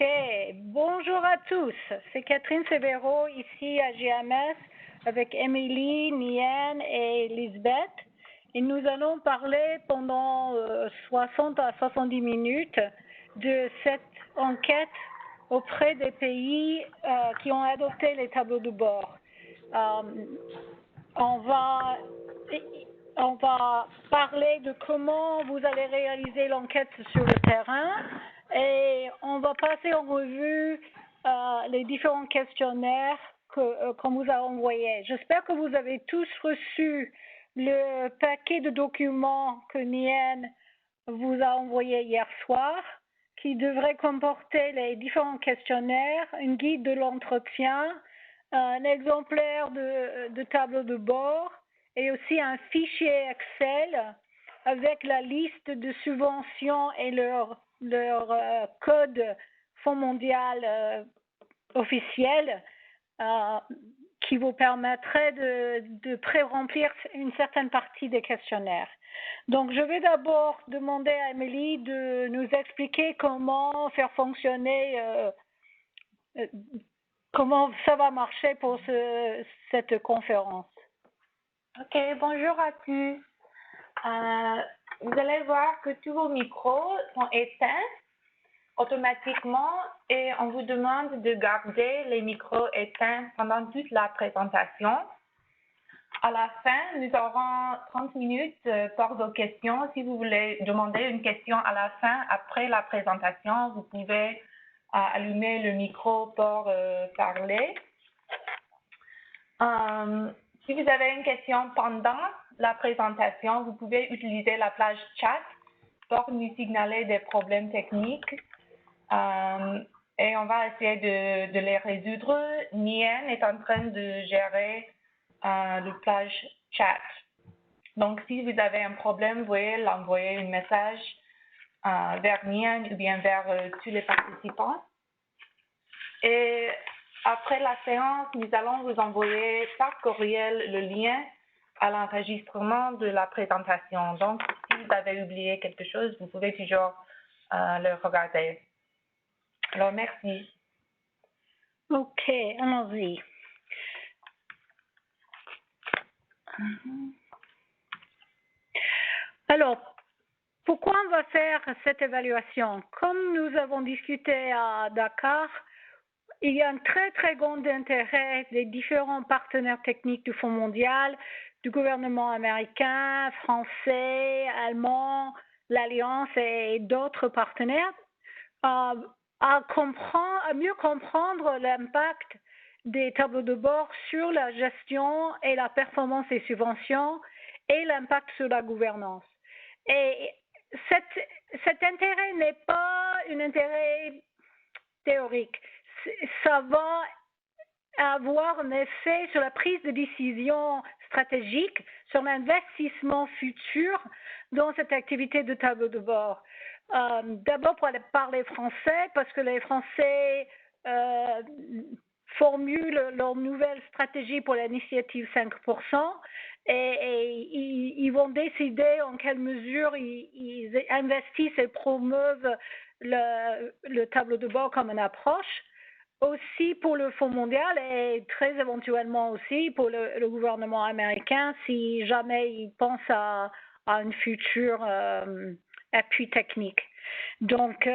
Ok, bonjour à tous. C'est Catherine Severo ici à GMS avec Émilie, Nian et Lisbeth. Et nous allons parler pendant 60 à 70 minutes de cette enquête auprès des pays qui ont adopté les tableaux de bord. On va parler de comment vous allez réaliser l'enquête sur le terrain et on va passer en revue les différents questionnaires qu'on vous a envoyés. J'espère que vous avez tous reçu le paquet de documents que Nian vous a envoyé hier soir, qui devrait comporter les différents questionnaires, une guide de l'entretien, un exemplaire de tableau de bord et aussi un fichier Excel avec la liste de subventions et leur code Fonds mondial officiel qui vous permettrait de pré-remplir une certaine partie des questionnaires. Donc, je vais d'abord demander à Émilie de nous expliquer comment faire fonctionner, comment ça va marcher pour cette conférence. Ok, bonjour à tous. Vous allez voir que tous vos micros sont éteints automatiquement et on vous demande de garder les micros éteints pendant toute la présentation. À la fin, nous aurons 30 minutes pour vos questions. Si vous voulez demander une question à la fin, après la présentation, vous pouvez allumer le micro pour parler. Si vous avez une question pendant la présentation, vous pouvez utiliser la plage chat pour nous signaler des problèmes techniques et on va essayer de les résoudre. Nian est en train de gérer le plage chat. Donc, si vous avez un problème, vous pouvez l'envoyer un message vers Nian ou bien vers tous les participants. Et après la séance, nous allons vous envoyer par courriel le lien à l'enregistrement de la présentation. Donc, si vous avez oublié quelque chose, vous pouvez toujours le regarder. Alors, merci. Ok, allons-y. Alors, pourquoi on va faire cette évaluation? Comme nous avons discuté à Dakar, il y a un très, très grand intérêt des différents partenaires techniques du Fonds mondial, du gouvernement américain, français, allemand, l'Alliance et d'autres partenaires à mieux comprendre l'impact des tableaux de bord sur la gestion et la performance des subventions et l'impact sur la gouvernance. Et cet intérêt n'est pas un intérêt théorique. Ça va avoir un effet sur la prise de décision stratégique, sur l'investissement futur dans cette activité de tableau de bord. D'abord pour parler français, parce que les Français formulent leur nouvelle stratégie pour l'initiative 5% et ils vont décider en quelle mesure ils investissent et promeuvent le tableau de bord comme une approche. Aussi pour le Fonds mondial et très éventuellement aussi pour le gouvernement américain si jamais il pense à un futur appui technique. Donc,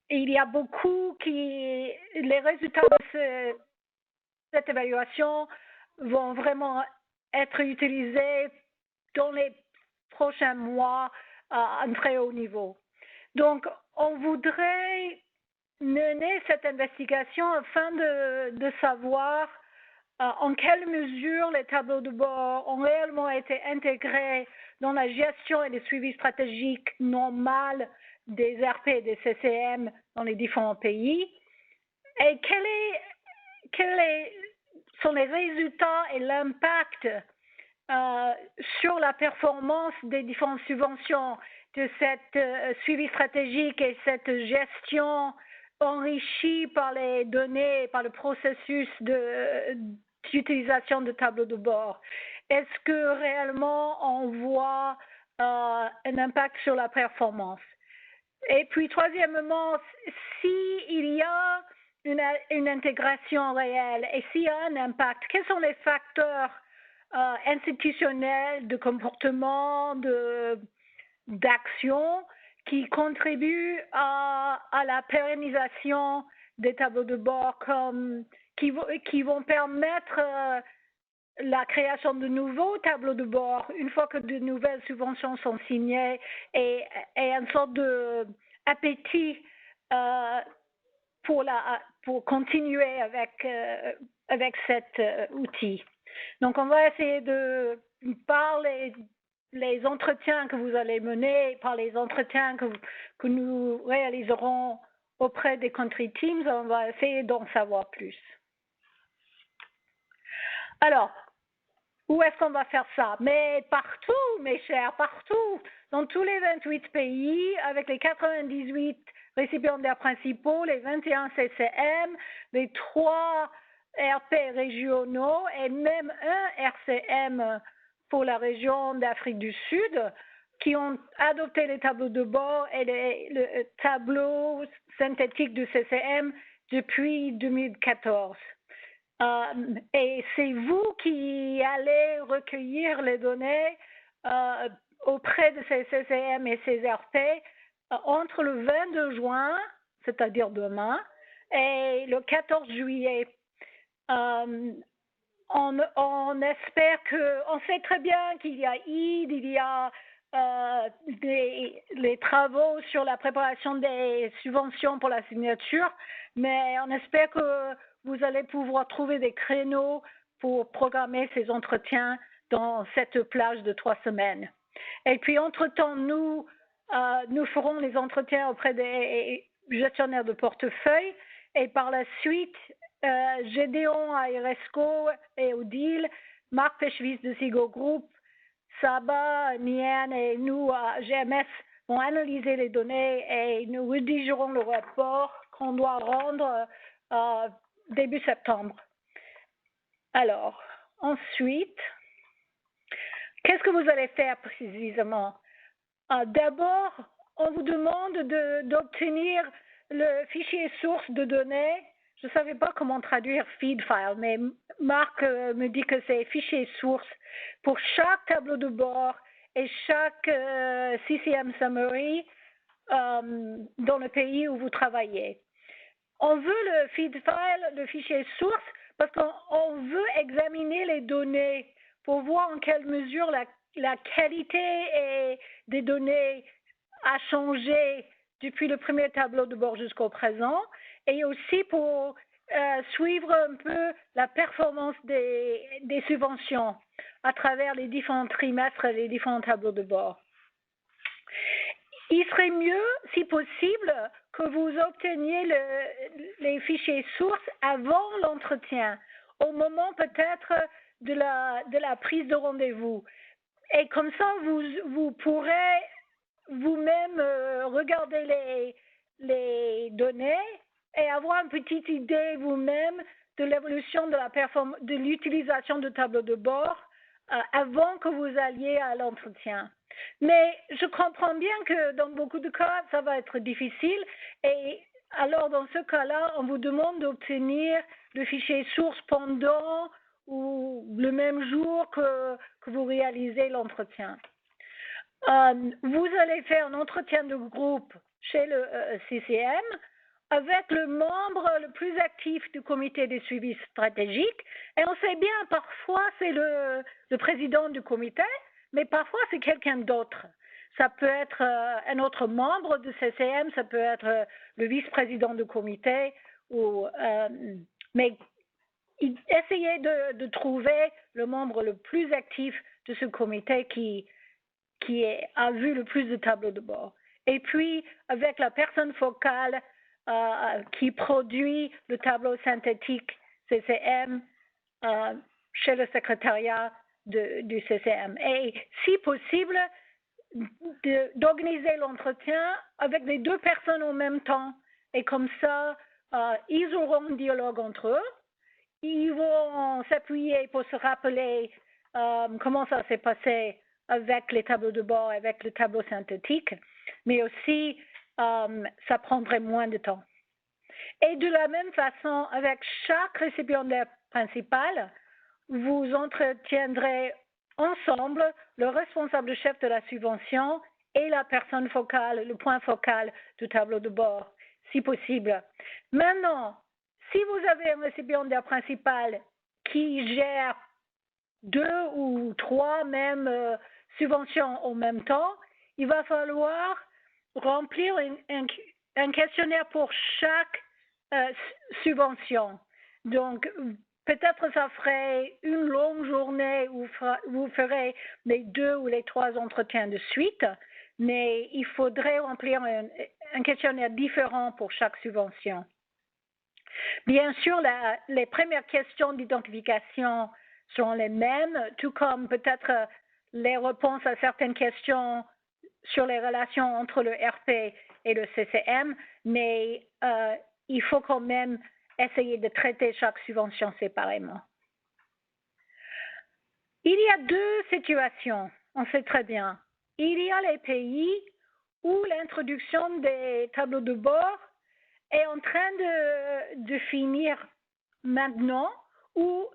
il y a beaucoup les résultats de cette évaluation vont vraiment être utilisés dans les prochains mois à un très haut niveau. Donc, on voudrait mener cette investigation afin de savoir en quelle mesure les tableaux de bord ont réellement été intégrés dans la gestion et le suivi stratégique normal des RP et des CCM dans les différents pays et quels sont les résultats et l'impact sur la performance des différentes subventions de cette suivi stratégique et cette gestion enrichie par les données, par le processus d'utilisation de tableaux de bord. Est-ce que réellement on voit un impact sur la performance? Et puis, troisièmement, s'il y a une intégration réelle et s'il y a un impact, quels sont les facteurs institutionnels, de comportement, d'action qui contribuent à la pérennisation des tableaux de bord qui vont permettre la création de nouveaux tableaux de bord une fois que de nouvelles subventions sont signées et une sorte d'appétit pour continuer avec cet outil. Donc, on va essayer de parler les entretiens que vous allez mener, par les entretiens que nous réaliserons auprès des country teams, on va essayer d'en savoir plus. Alors, où est-ce qu'on va faire ça? Mais partout, mes chers, partout, dans tous les 28 pays, avec les 98 récipiendaires principaux, les 21 CCM, les 3 RP régionaux et même un RCM pour la région d'Afrique du Sud, qui ont adopté les tableaux de bord et le tableau synthétique du CCM depuis 2014. Et c'est vous qui allez recueillir les données auprès de ces CCM et ces RP entre le 22 juin, c'est-à-dire demain, et le 14 juillet. On espère on sait très bien qu'il y a Eid, il y a les travaux sur la préparation des subventions pour la signature, mais on espère que vous allez pouvoir trouver des créneaux pour programmer ces entretiens dans cette plage de 3 semaines. Et puis, entre-temps, nous ferons les entretiens auprès des gestionnaires de portefeuille et par la suite, Gédéon à Eresco et Odile, Marc Pechvis de Sigo Group, Saba, Nian et nous à GMS vont analyser les données et nous rédigerons le rapport qu'on doit rendre début septembre. Alors, ensuite, qu'est-ce que vous allez faire précisément? D'abord, on vous demande d'obtenir le fichier source de données. Je ne savais pas comment traduire feed file, mais Marc me dit que c'est fichier source pour chaque tableau de bord et chaque CCM summary dans le pays où vous travaillez. On veut le feed file, le fichier source, parce qu'on veut examiner les données pour voir en quelle mesure la qualité des données a changé depuis le premier tableau de bord jusqu'au présent, et aussi pour suivre un peu la performance des subventions à travers les différents trimestres et les différents tableaux de bord. Il serait mieux, si possible, que vous obteniez les fichiers sources avant l'entretien, au moment peut-être de la prise de rendez-vous. Et comme ça, vous pourrez vous-même regarder les données et avoir une petite idée vous-même de l'évolution de l'utilisation de tableau de bord avant que vous alliez à l'entretien. Mais je comprends bien que dans beaucoup de cas, ça va être difficile. Et alors, dans ce cas-là, on vous demande d'obtenir le fichier source pendant ou le même jour que vous réalisez l'entretien. Vous allez faire un entretien de groupe chez le CCM avec le membre le plus actif du comité de suivi stratégique. Et on sait bien, parfois, c'est le président du comité, mais parfois, c'est quelqu'un d'autre. Ça peut être un autre membre du CCM, ça peut être le vice-président du comité, mais essayez de trouver le membre le plus actif de ce comité qui a vu le plus de tableaux de bord. Et puis, avec la personne focale qui produit le tableau synthétique CCM chez le secrétariat du CCM. Et si possible, d'organiser l'entretien avec les deux personnes en même temps. Et comme ça, ils auront un dialogue entre eux. Ils vont s'appuyer pour se rappeler comment ça s'est passé avec les tableaux de bord, avec le tableau synthétique, mais aussi ça prendrait moins de temps. Et de la même façon, avec chaque récipiendaire principal, vous entretiendrez ensemble le responsable chef de la subvention et la personne focale, le point focal du tableau de bord, si possible. Maintenant, si vous avez un récipiendaire principal qui gère 2 ou 3 même subventions en même temps, il va falloir remplir un questionnaire pour chaque subvention. Donc, peut-être ça ferait une longue journée où vous ferez les 2 ou les 3 entretiens de suite, mais il faudrait remplir un questionnaire différent pour chaque subvention. Bien sûr, les premières questions d'identification sont les mêmes, tout comme peut-être les réponses à certaines questions sur les relations entre le RP et le CCM, mais il faut quand même essayer de traiter chaque subvention séparément. Il y a 2 situations, on sait très bien. Il y a les pays où l'introduction des tableaux de bord est en train de finir maintenant, où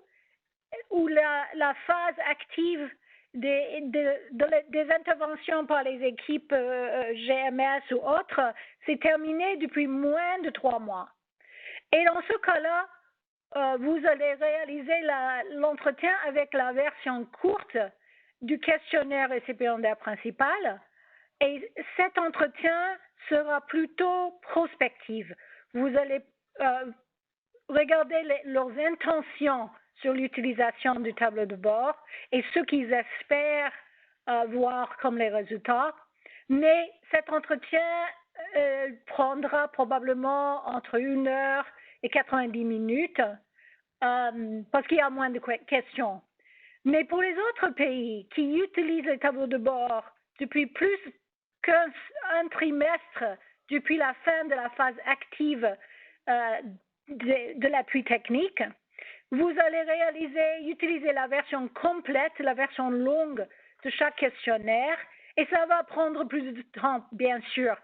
la phase active des interventions par les équipes GMS ou autres s'est terminée depuis moins de 3 mois. Et dans ce cas-là, vous allez réaliser l'entretien avec la version courte du questionnaire récipiendaire principal. Et cet entretien sera plutôt prospectif. Vous allez regarder leurs intentions sur l'utilisation du tableau de bord et ce qu'ils espèrent voir comme les résultats. Mais cet entretien prendra probablement entre 1 heure et 90 minutes parce qu'il y a moins de questions. Mais pour les autres pays qui utilisent les tableaux de bord depuis plus qu'un trimestre, depuis la fin de la phase active de l'appui technique, vous allez utiliser la version complète, la version longue de chaque questionnaire, et ça va prendre plus de temps, bien sûr,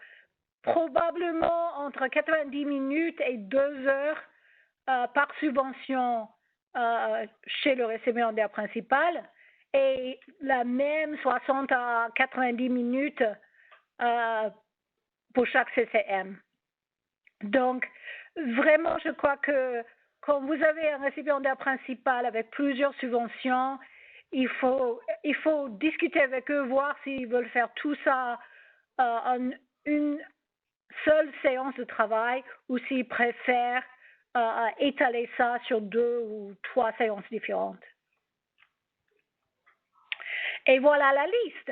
probablement entre 90 minutes et 2 heures par subvention chez le récipiendaire principal, et la même 60 à 90 minutes pour chaque CCM. Donc, vraiment, je crois que quand vous avez un récipiendaire principal avec plusieurs subventions, il faut discuter avec eux, voir s'ils veulent faire tout ça en une seule séance de travail ou s'ils préfèrent étaler ça sur 2 ou 3 séances différentes. Et voilà la liste.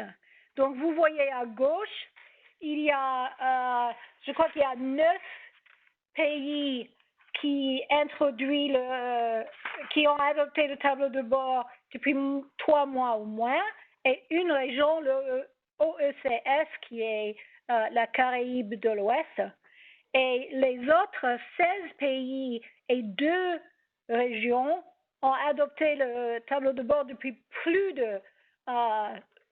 Donc, vous voyez à gauche, il y a, je crois qu'il y a 9 pays qui qui ont adopté le tableau de bord depuis 3 mois ou moins, et une région, le OECS, qui est la Caraïbe de l'Ouest. Et les autres 16 pays et 2 régions ont adopté le tableau de bord depuis plus de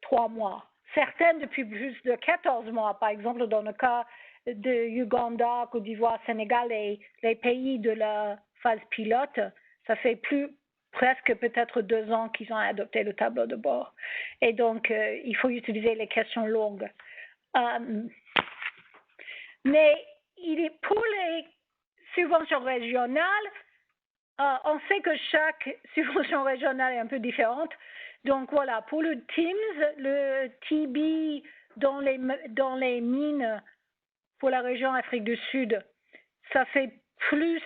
3 mois. Certaines depuis plus de 14 mois, par exemple dans le cas de Uganda, Côte d'Ivoire, Sénégal et les pays de la phase pilote, ça fait presque peut-être 2 ans qu'ils ont adopté le tableau de bord. Et donc, il faut utiliser les questions longues. Mais pour les subventions régionales, on sait que chaque subvention régionale est un peu différente. Donc voilà, pour le TIMS, le TB dans les mines pour la région Afrique du Sud, ça fait plus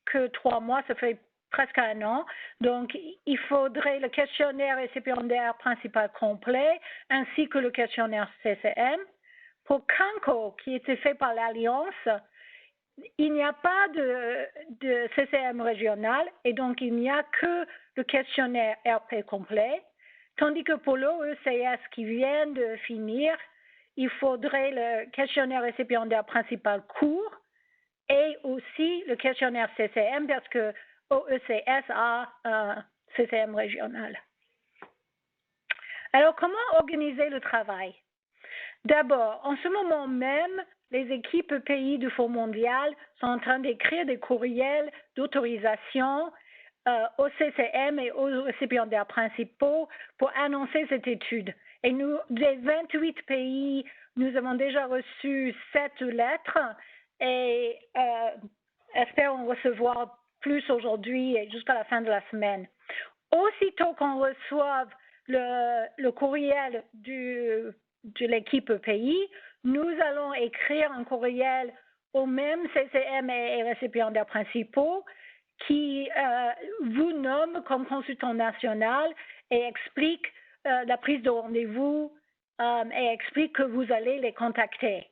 que 3 mois, ça fait presque 1 an. Donc, il faudrait le questionnaire récipiendaire principal complet, ainsi que le questionnaire CCM. Pour CANCO, qui était fait par l'Alliance, il n'y a pas de CCM régional, et donc il n'y a que le questionnaire RP complet, tandis que pour l'OECS qui vient de finir, il faudrait le questionnaire récipiendaire principal court et aussi le questionnaire CCM parce que OECS a un CCM régional. Alors, comment organiser le travail? D'abord, en ce moment même, les équipes pays du Fonds mondial sont en train d'écrire des courriels d'autorisation au CCM et aux récipiendaires principaux pour annoncer cette étude. Et nous, des 28 pays, nous avons déjà reçu 7 lettres et espérons recevoir plus aujourd'hui et jusqu'à la fin de la semaine. Aussitôt qu'on reçoive le courriel de l'équipe pays, nous allons écrire un courriel au même CCM et récipiendaires principaux qui vous nomme comme consultant national et explique la prise de rendez-vous et explique que vous allez les contacter.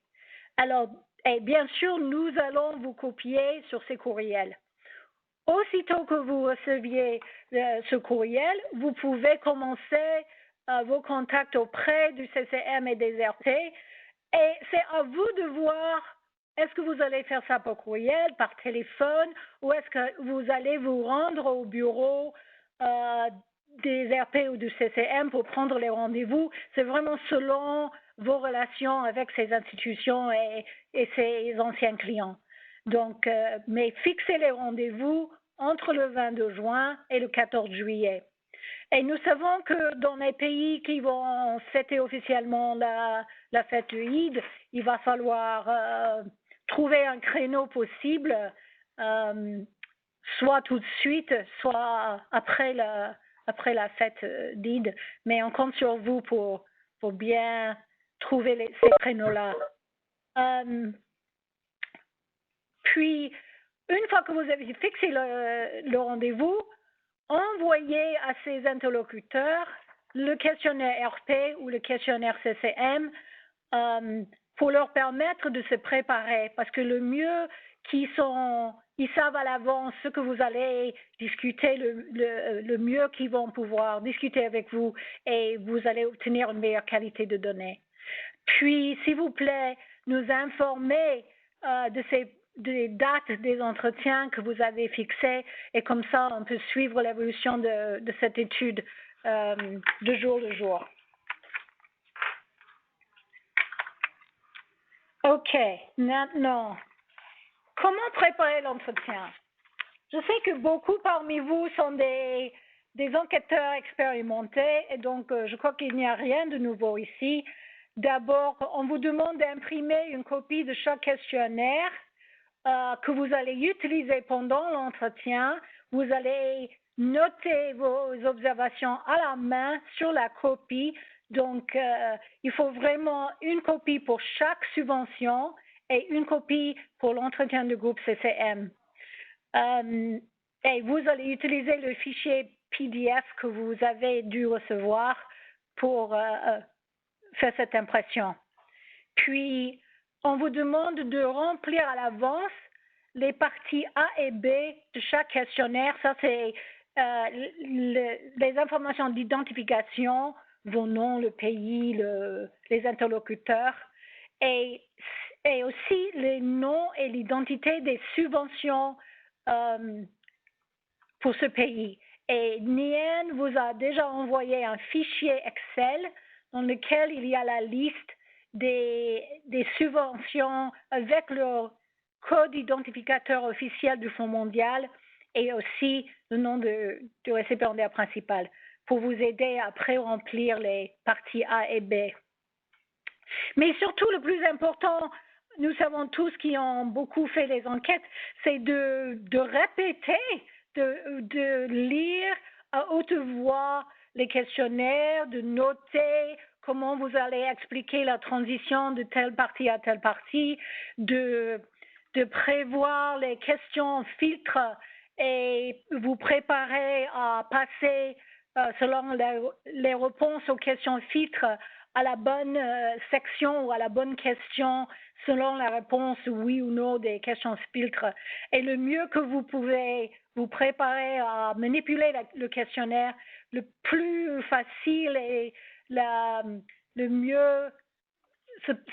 Alors, et bien sûr, nous allons vous copier sur ces courriels. Aussitôt que vous receviez ce courriel, vous pouvez commencer vos contacts auprès du CCM et des RT. Et c'est à vous de voir, est-ce que vous allez faire ça par courriel, par téléphone, ou est-ce que vous allez vous rendre au bureau des RP ou du CCM pour prendre les rendez-vous. C'est vraiment selon vos relations avec ces institutions et ces anciens clients. Donc, mais fixez les rendez-vous entre le 22 juin et le 14 juillet. Et nous savons que dans les pays qui vont fêter officiellement la fête du Eid, il va falloir trouver un créneau possible, soit tout de suite, soit après la fête d'Eid. Mais on compte sur vous pour bien trouver ces créneaux-là. Puis, une fois que vous avez fixé le rendez-vous, envoyez à ces interlocuteurs le questionnaire RP ou le questionnaire CCM pour leur permettre de se préparer. Parce que le mieux ils savent à l'avance ce que vous allez discuter, le mieux qu'ils vont pouvoir discuter avec vous et vous allez obtenir une meilleure qualité de données. Puis, s'il vous plaît, nous informer des dates des entretiens que vous avez fixés et comme ça, on peut suivre l'évolution de cette étude de jour en jour. OK, maintenant, comment préparer l'entretien? Je sais que beaucoup parmi vous sont des enquêteurs expérimentés et donc je crois qu'il n'y a rien de nouveau ici. D'abord, on vous demande d'imprimer une copie de chaque questionnaire que vous allez utiliser pendant l'entretien. Vous allez noter vos observations à la main sur la copie. Donc, il faut vraiment une copie pour chaque subvention et une copie pour l'entretien de groupe CCM. Et vous allez utiliser le fichier PDF que vous avez dû recevoir pour faire cette impression. Puis, on vous demande de remplir à l'avance les parties A et B de chaque questionnaire. Ça, c'est les informations d'identification, vos noms, le pays, les interlocuteurs, et aussi les noms et l'identité des subventions pour ce pays. Et Nien vous a déjà envoyé un fichier Excel dans lequel il y a la liste des subventions avec le code identificateur officiel du Fonds mondial et aussi le nom du récipiendaire principal pour vous aider à pré-remplir les parties A et B. Mais surtout, le plus important, nous savons tous qui ont beaucoup fait les enquêtes, c'est de répéter, de lire à haute voix les questionnaires, de noter comment vous allez expliquer la transition de telle partie à telle partie, de prévoir les questions filtres et vous préparer à passer selon les réponses aux questions filtres à la bonne section ou à la bonne question selon la réponse oui ou non des questions filtres. Et le mieux que vous pouvez vous préparer à manipuler le questionnaire, le plus facile et le mieux,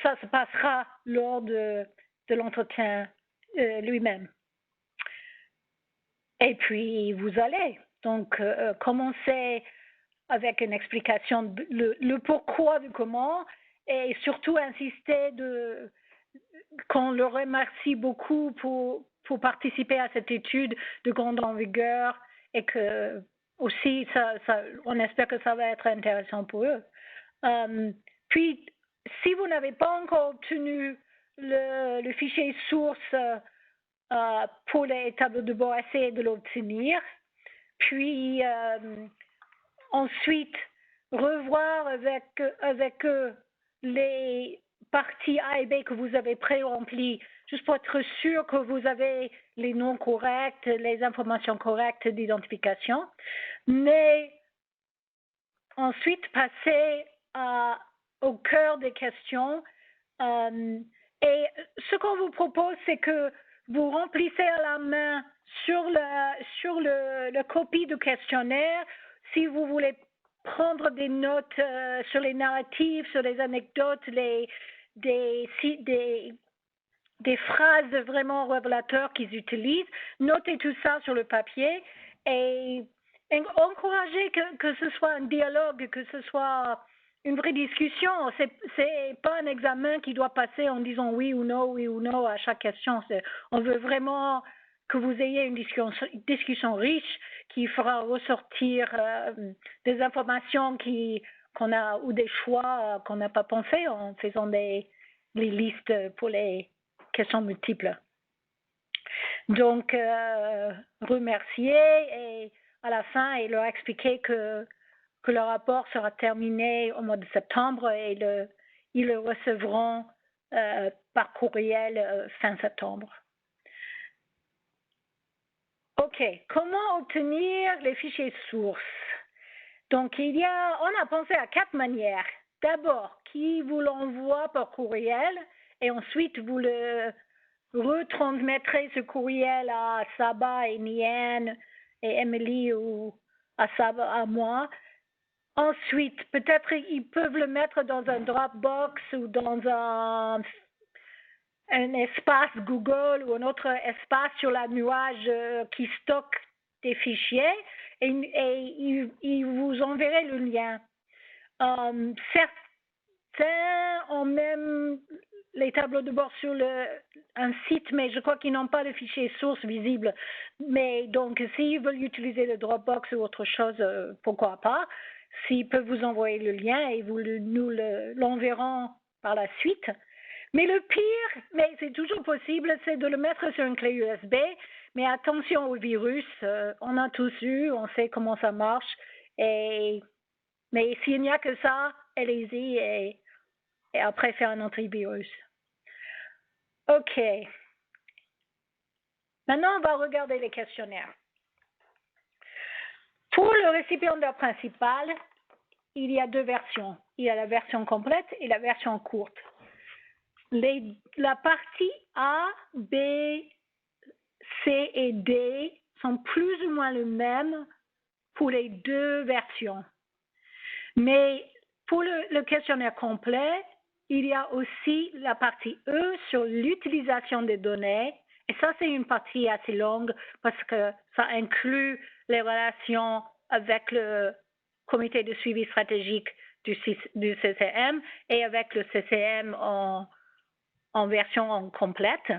ça se passera lors de l'entretien lui-même. Et puis, vous allez donc commencer avec une explication, le pourquoi du comment, et surtout insister qu'on le remercie beaucoup pour participer à cette étude de grande envergure et que aussi, on espère que ça va être intéressant pour eux. Puis, si vous n'avez pas encore obtenu le fichier source pour les tableaux de bord, essayez de l'obtenir. Puis, ensuite, revoir avec eux les parties A et B que vous avez pré-remplies, juste pour être sûr que vous avez les noms corrects, les informations correctes d'identification. Mais ensuite, passer au cœur des questions. Et ce qu'on vous propose, c'est que vous remplissez à la main sur le copie du questionnaire. Si vous voulez prendre des notes sur les narratifs, sur les anecdotes, des phrases vraiment révélateurs qu'ils utilisent, notez tout ça sur le papier et encouragez que ce soit un dialogue, que ce soit une vraie discussion. C'est pas un examen qui doit passer en disant oui ou non à chaque question. On veut vraiment que vous ayez une discussion riche qui fera ressortir des informations qu'on a ou des choix qu'on n'a pas pensé en faisant les listes pour les questions multiples. Donc, remercier et à la fin et leur expliquer que le rapport sera terminé au mois de septembre et ils le recevront par courriel fin septembre. OK, comment obtenir les fichiers sources? Donc, on a pensé à 4 manières. D'abord, qui vous l'envoie par courriel et ensuite vous le retransmettrez ce courriel à Saba et Nian et Emily ou à Saba, à moi. Ensuite, peut-être ils peuvent le mettre dans un Dropbox ou dans un espace Google ou un autre espace sur la nuage qui stocke des fichiers et ils vous enverront le lien. Certains ont même les tableaux de bord sur un site, mais je crois qu'ils n'ont pas de fichier source visible. Mais donc, s'ils veulent utiliser le Dropbox ou autre chose, pourquoi pas? S'ils peuvent vous envoyer le lien et nous l'enverrons par la suite. Mais le pire, mais c'est toujours possible, c'est de le mettre sur une clé USB. Mais attention au virus, on a tous eu, on sait comment ça marche. Mais s'il n'y a que ça, allez-y et après faire un antivirus. OK. Maintenant, on va regarder les questionnaires. Pour le récipiendaire principal, il y a 2 versions. Il y a la version complète et la version courte. La partie A, B, C et D sont plus ou moins les mêmes pour les 2 versions. Mais pour le questionnaire complet, il y a aussi la partie E sur l'utilisation des données. Et ça, c'est une partie assez longue parce que ça inclut les relations avec le comité de suivi stratégique du CCM et avec le CCM en version complète.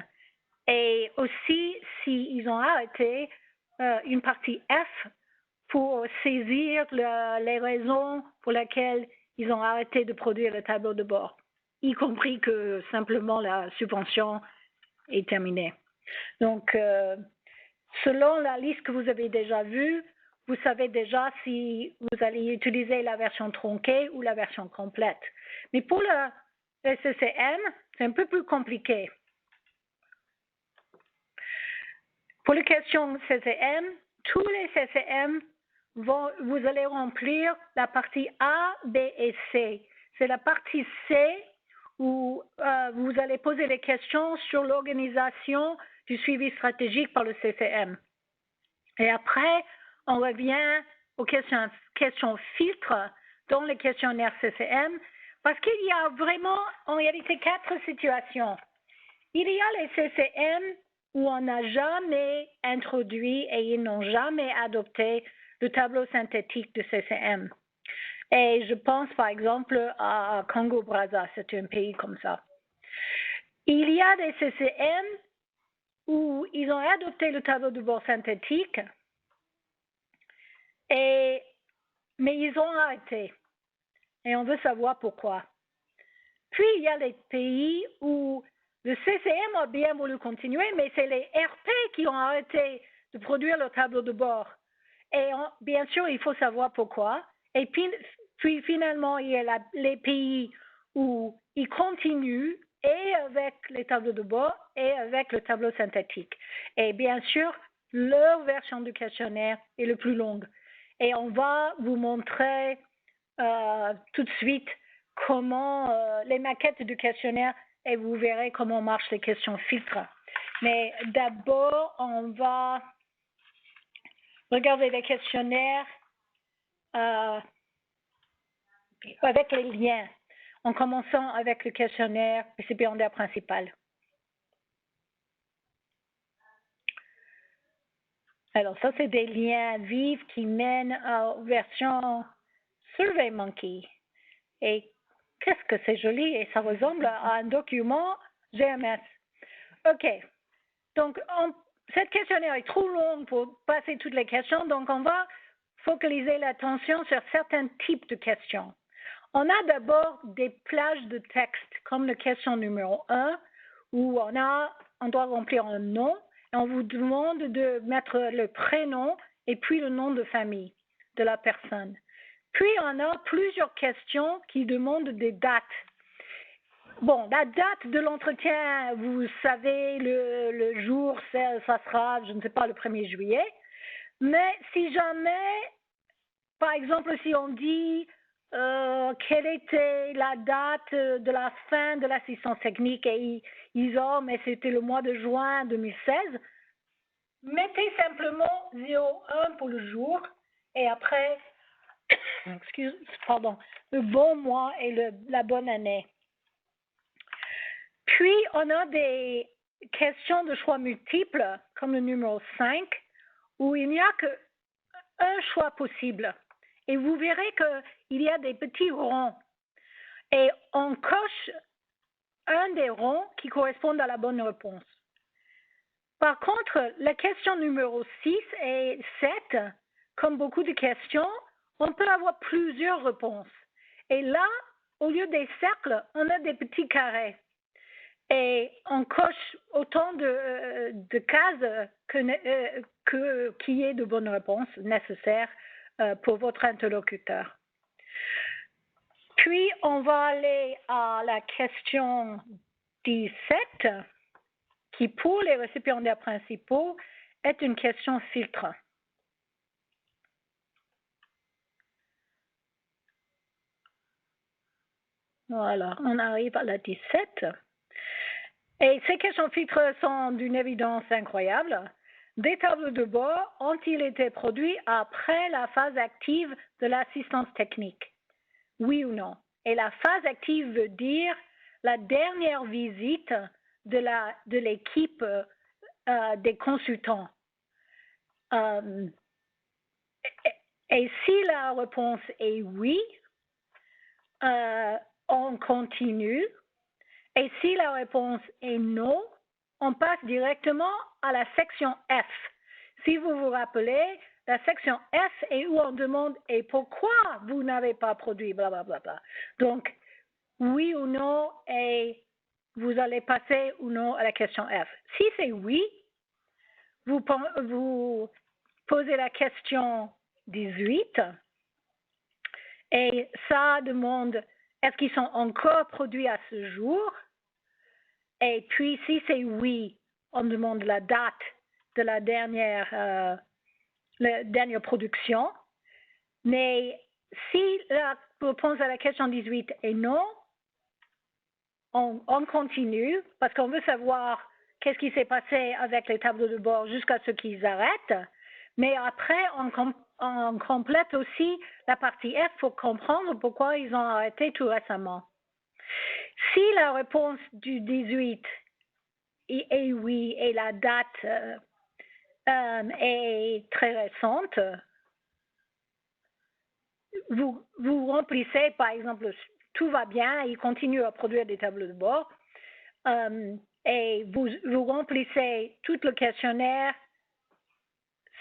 Et aussi, s'ils ont arrêté une partie F pour saisir les raisons pour lesquelles ils ont arrêté de produire le tableau de bord, y compris que simplement la subvention est terminée. Donc, selon la liste que vous avez déjà vue, vous savez déjà si vous allez utiliser la version tronquée ou la version complète. Mais pour le CCM, c'est un peu plus compliqué. Pour les questions CCM, tous les CCM, vous allez remplir la partie A, B et C. C'est la partie C où vous allez poser les questions sur l'organisation du suivi stratégique par le CCM. Et après, on revient aux questions filtres dans les questionnaires CCM, parce qu'il y a vraiment, en réalité, 4 situations. Il y a les CCM où on n'a jamais introduit et ils n'ont jamais adopté le tableau synthétique de CCM. Et je pense par exemple à Congo-Brazza, c'est un pays comme ça. Il y a des CCM où ils ont adopté le tableau de bord synthétique, mais ils ont arrêté. Et on veut savoir pourquoi. Puis, il y a les pays où le CCM a bien voulu continuer, mais c'est les RP qui ont arrêté de produire le tableau de bord. Et bien sûr, il faut savoir pourquoi. Et puis finalement, il y a les pays où ils continuent et avec les tableaux de bord et avec le tableau synthétique. Et bien sûr, leur version du questionnaire est le plus longue. Et on va vous montrer tout de suite comment les maquettes du questionnaire et vous verrez comment marchent les questions filtres. Mais d'abord, on va regarder les questionnaires avec les liens, en commençant avec le questionnaire récipiendaire principal. Alors, ça, c'est des liens vifs qui mènent aux versions SurveyMonkey. Et qu'est-ce que c'est joli et ça ressemble à un document GMS. OK. Donc, cette questionnaire est trop longue pour passer toutes les questions, donc on va focaliser l'attention sur certains types de questions. On a d'abord des plages de texte, comme la question numéro 1, où on doit remplir un nom et on vous demande de mettre le prénom et puis le nom de famille de la personne. Puis, on a plusieurs questions qui demandent des dates. Bon, la date de l'entretien, vous savez, le jour, ça sera, je ne sais pas, le 1er juillet. Mais si jamais, par exemple, si on dit quelle était la date de la fin de l'assistance technique et ils ont, mais c'était le mois de juin 2016, mettez simplement 01 pour le jour et après, le bon mois et la bonne année. Puis, on a des questions de choix multiples, comme le numéro 5, où il n'y a qu'un choix possible. Et vous verrez qu'il y a des petits ronds. Et on coche un des ronds qui correspond à la bonne réponse. Par contre, la question numéro 6 et 7, comme beaucoup de questions, on peut avoir plusieurs réponses. Et là, au lieu des cercles, on a des petits carrés. Et on coche autant de cases qu'il y ait de bonnes réponses nécessaires pour votre interlocuteur. Puis, on va aller à la question 17, qui pour les récipiendaires principaux est une question filtre. Voilà, on arrive à la 17. Et ces questions filtres sont d'une évidence incroyable. Des tableaux de bord ont-ils été produits après la phase active de l'assistance technique? Oui ou non? Et la phase active veut dire la dernière visite de l'équipe des consultants. Et si la réponse est oui, on continue. Et si la réponse est non, on passe directement à la section F. Si vous vous rappelez, la section F est où on demande « et pourquoi vous n'avez pas produit ?» blablabla. Donc, oui ou non, et vous allez passer ou non à la question F. Si c'est oui, vous posez la question 18 et ça demande « est-ce qu'ils sont encore produits à ce jour ?» Et puis, si c'est oui, on demande la date de la dernière production. Mais si la réponse à la question 18 est non, on continue parce qu'on veut savoir qu'est-ce qui s'est passé avec les tableaux de bord jusqu'à ce qu'ils arrêtent. Mais après, on complète aussi la partie F pour comprendre pourquoi ils ont arrêté tout récemment. Si la réponse du 18 est oui et la date est très récente, vous remplissez, par exemple, tout va bien, il continue à produire des tableaux de bord. et vous remplissez tout le questionnaire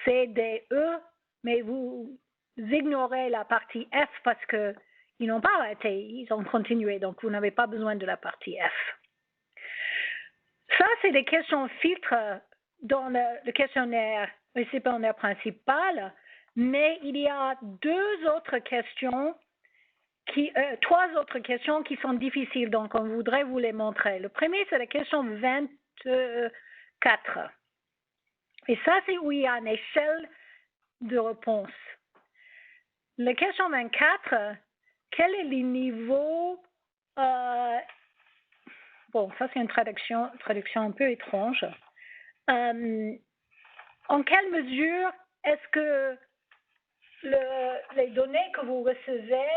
C, D, E, mais vous ignorez la partie F parce qu'ils n'ont pas arrêté, ils ont continué, donc vous n'avez pas besoin de la partie F. Ça, c'est des questions filtres dans le questionnaire récipiendaire principal, mais il y a trois autres questions qui sont difficiles, donc on voudrait vous les montrer. Le premier, c'est la question 24. Et ça, c'est où il y a une échelle de réponse. La question 24, quel est le niveau... bon, ça, c'est une traduction un peu étrange. En quelle mesure est-ce que les données que vous recevez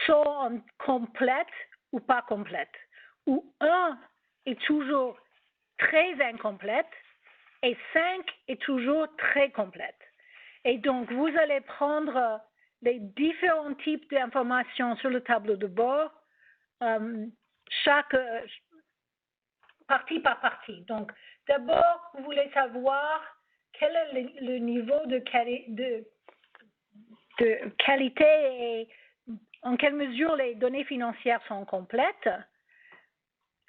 sont complètes ou pas complètes? Ou 1 est toujours très incomplète et 5 est toujours très complète. Et donc, vous allez prendre les différents types d'informations sur le tableau de bord, chaque partie par partie. Donc, d'abord, vous voulez savoir quel est le niveau de qualité et en quelle mesure les données financières sont complètes.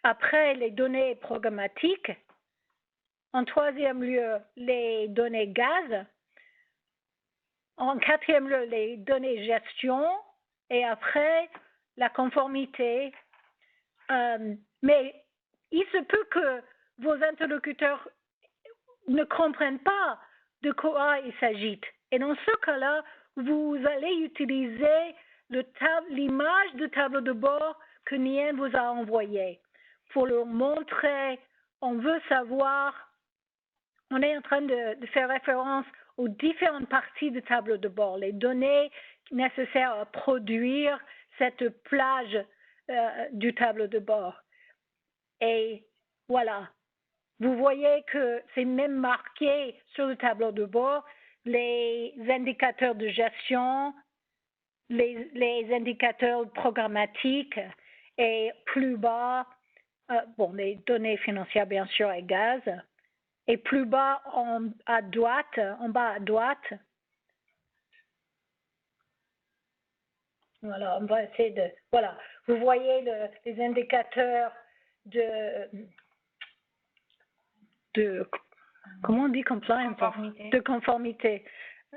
Après, les données programmatiques. En troisième lieu, les données gaz. En quatrième lieu, les données gestion. Et après, la conformité. Mais il se peut que vos interlocuteurs ne comprennent pas de quoi il s'agit. Et dans ce cas-là, vous allez utiliser l'image du tableau de bord que Nien vous a envoyé pour leur montrer, on veut savoir, on est en train de faire référence aux différentes parties du tableau de bord, les données nécessaires à produire cette plage du tableau de bord. Et voilà, vous voyez que c'est même marqué sur le tableau de bord les indicateurs de gestion, les indicateurs programmatiques et plus bas, bon, les données financières bien sûr et gaz, et plus bas en bas à droite, voilà, on va essayer de, voilà, vous voyez les indicateurs de comment on dit compliance? Conformité. De conformité,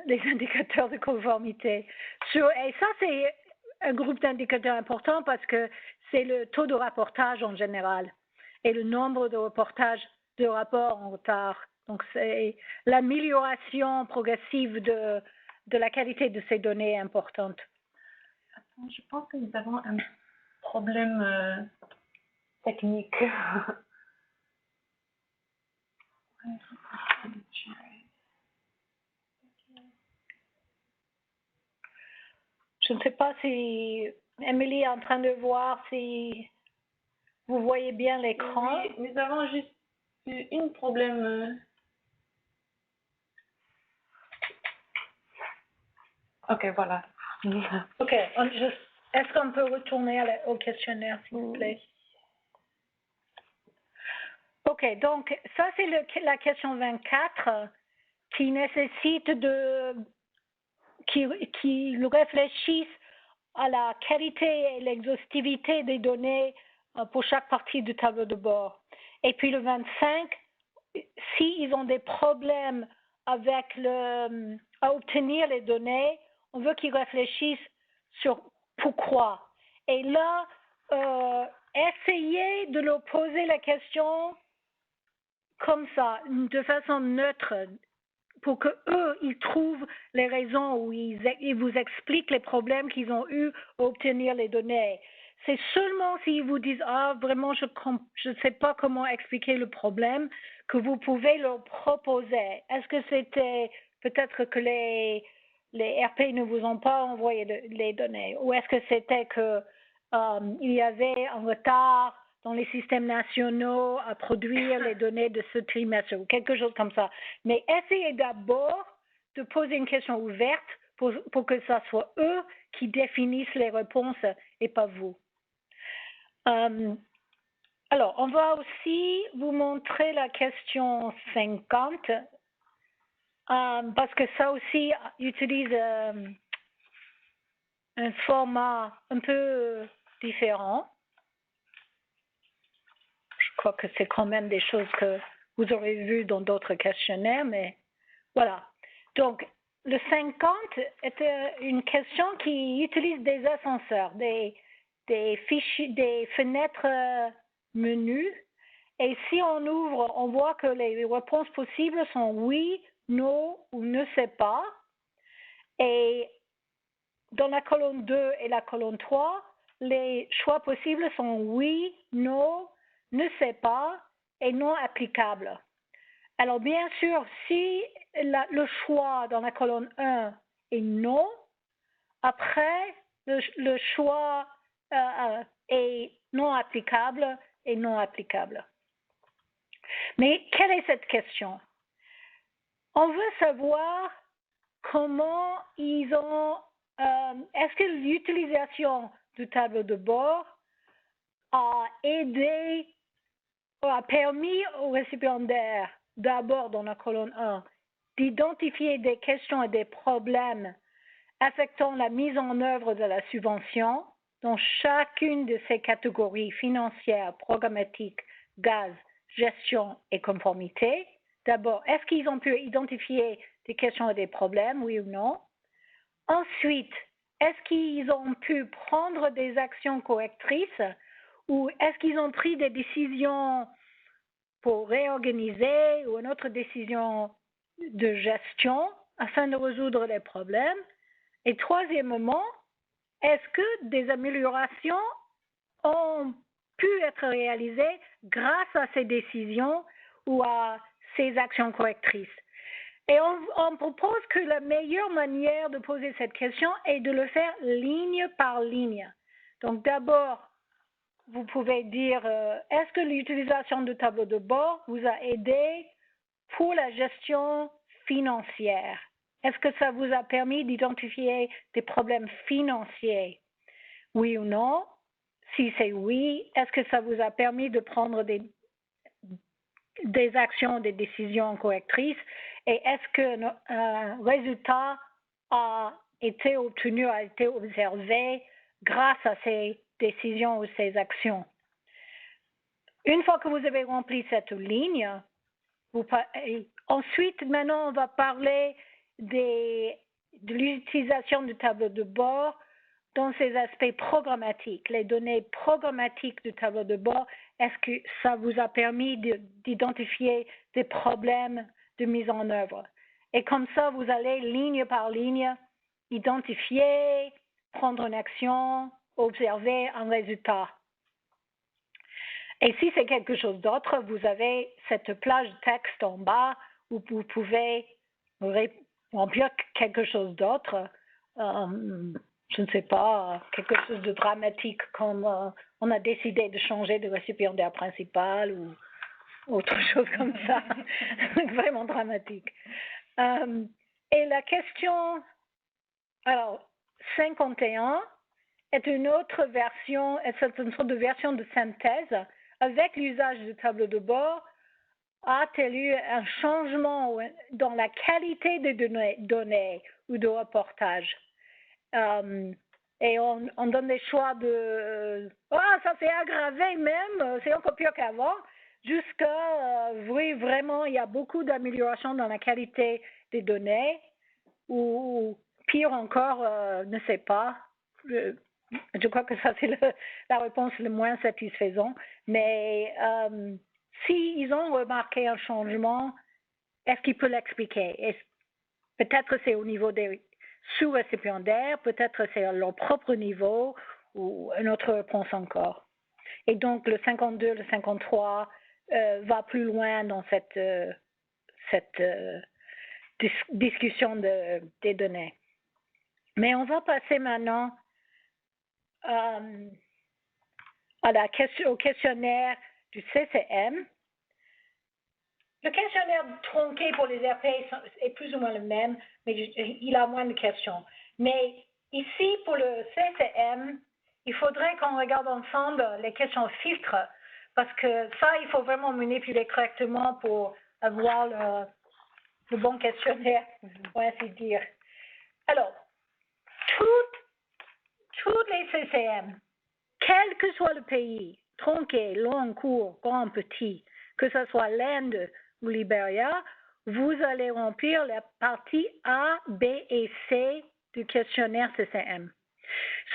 les indicateurs de conformité. Et ça, c'est un groupe d'indicateurs important parce que c'est le taux de rapportage en général et le nombre de de rapports en retard. Donc, c'est l'amélioration progressive de la qualité de ces données importante. Attends, je pense que nous avons un problème technique. Je ne sais pas si Émilie est en train de voir si vous voyez bien l'écran. Oui, nous avons juste eu un problème. Ok, voilà. Ok, est-ce qu'on peut retourner au questionnaire, s'il vous plaît? Ok, donc ça c'est la question 24 qui nécessite qui réfléchissent à la qualité et l'exhaustivité des données pour chaque partie du tableau de bord. Et puis le 25, s'ils ont des problèmes avec à obtenir les données, on veut qu'ils réfléchissent sur pourquoi. Et là, essayez de leur poser la question comme ça, de façon neutre, pour que eux ils trouvent les raisons ou ils vous expliquent les problèmes qu'ils ont eu à obtenir les données. C'est seulement s'ils vous disent vraiment je ne sais pas comment expliquer le problème que vous pouvez leur proposer. Est-ce que c'était peut-être que les RP ne vous ont pas envoyé les données ou est-ce que c'était que il y avait un retard dans les systèmes nationaux à produire les données de ce trimestre ou quelque chose comme ça. Mais essayez d'abord de poser une question ouverte pour que ce soit eux qui définissent les réponses et pas vous. Alors, on va aussi vous montrer la question 50, parce que ça aussi utilise un format un peu différent. Je crois que c'est quand même des choses que vous aurez vues dans d'autres questionnaires, mais voilà. Donc, le 50 est une question qui utilise des ascenseurs, des fenêtres menus. Et si on ouvre, on voit que les réponses possibles sont oui, non ou ne sais pas. Et dans la colonne 2 et la colonne 3, les choix possibles sont oui, non, ne sais pas et non applicable. Alors, bien sûr, si le choix dans la colonne 1 est non, après, le choix est non applicable et non applicable. Mais quelle est cette question? On veut savoir comment ils ont... est-ce que l'utilisation du tableau de bord a aidé, a permis aux récipiendaires, d'abord dans la colonne 1, d'identifier des questions et des problèmes affectant la mise en œuvre de la subvention dans chacune de ces catégories financières, programmatiques, gaz, gestion et conformité. D'abord, est-ce qu'ils ont pu identifier des questions et des problèmes, oui ou non? Ensuite, est-ce qu'ils ont pu prendre des actions correctrices ou est-ce qu'ils ont pris des décisions pour réorganiser ou une autre décision de gestion afin de résoudre les problèmes? Et troisièmement, est-ce que des améliorations ont pu être réalisées grâce à ces décisions ou à ces actions correctrices? Et on propose que la meilleure manière de poser cette question est de le faire ligne par ligne. Donc d'abord, vous pouvez dire, est-ce que l'utilisation du tableau de bord vous a aidé pour la gestion financière? Est-ce que ça vous a permis d'identifier des problèmes financiers? Oui ou non? Si c'est oui, est-ce que ça vous a permis de prendre des actions, des décisions correctrices? Et est-ce qu'un résultat a été obtenu, a été observé grâce à ces décisions ou ces actions? Une fois que vous avez rempli cette ligne, ensuite, maintenant, on va parler de l'utilisation du tableau de bord dans ses aspects programmatiques. Les données programmatiques du tableau de bord, est-ce que ça vous a permis d'identifier des problèmes de mise en œuvre? Et comme ça, vous allez ligne par ligne identifier, prendre une action, observer un résultat. Et si c'est quelque chose d'autre, vous avez cette plage texte en bas où vous pouvez remplir quelque chose d'autre. Je ne sais pas, quelque chose de dramatique comme on a décidé de changer de récipiendaire principal ou autre chose comme ça. Vraiment dramatique. Et la question, alors, 51 est une autre version, c'est une sorte de version de synthèse. Avec l'usage du tableau de bord, a-t-il eu un changement dans la qualité des données ou de reportage? Et on donne des choix de ça s'est aggravé même, c'est encore pire qu'avant, jusqu'à oui, vraiment, il y a beaucoup d'améliorations dans la qualité des données, ou pire encore, ne sais pas. Je crois que ça, c'est la réponse la moins satisfaisante. Mais s'ils ont remarqué un changement, est-ce qu'ils peuvent l'expliquer? Peut-être c'est au niveau des sous-récipiendaires, peut-être c'est à leur propre niveau, ou une autre réponse encore. Et donc, le 52, le 53 va plus loin dans cette discussion des données. Mais on va passer maintenant au questionnaire du CCM. Le questionnaire tronqué pour les RP est plus ou moins le même, mais il a moins de questions. Mais ici, pour le CCM, il faudrait qu'on regarde ensemble les questions filtres, parce que ça, il faut vraiment manipuler correctement pour avoir le bon questionnaire, pour ainsi dire. Alors, toutes les CCM, quel que soit le pays, tronqué, long, court, grand, petit, que ce soit l'Inde ou Libéria, vous allez remplir la partie A, B et C du questionnaire CCM.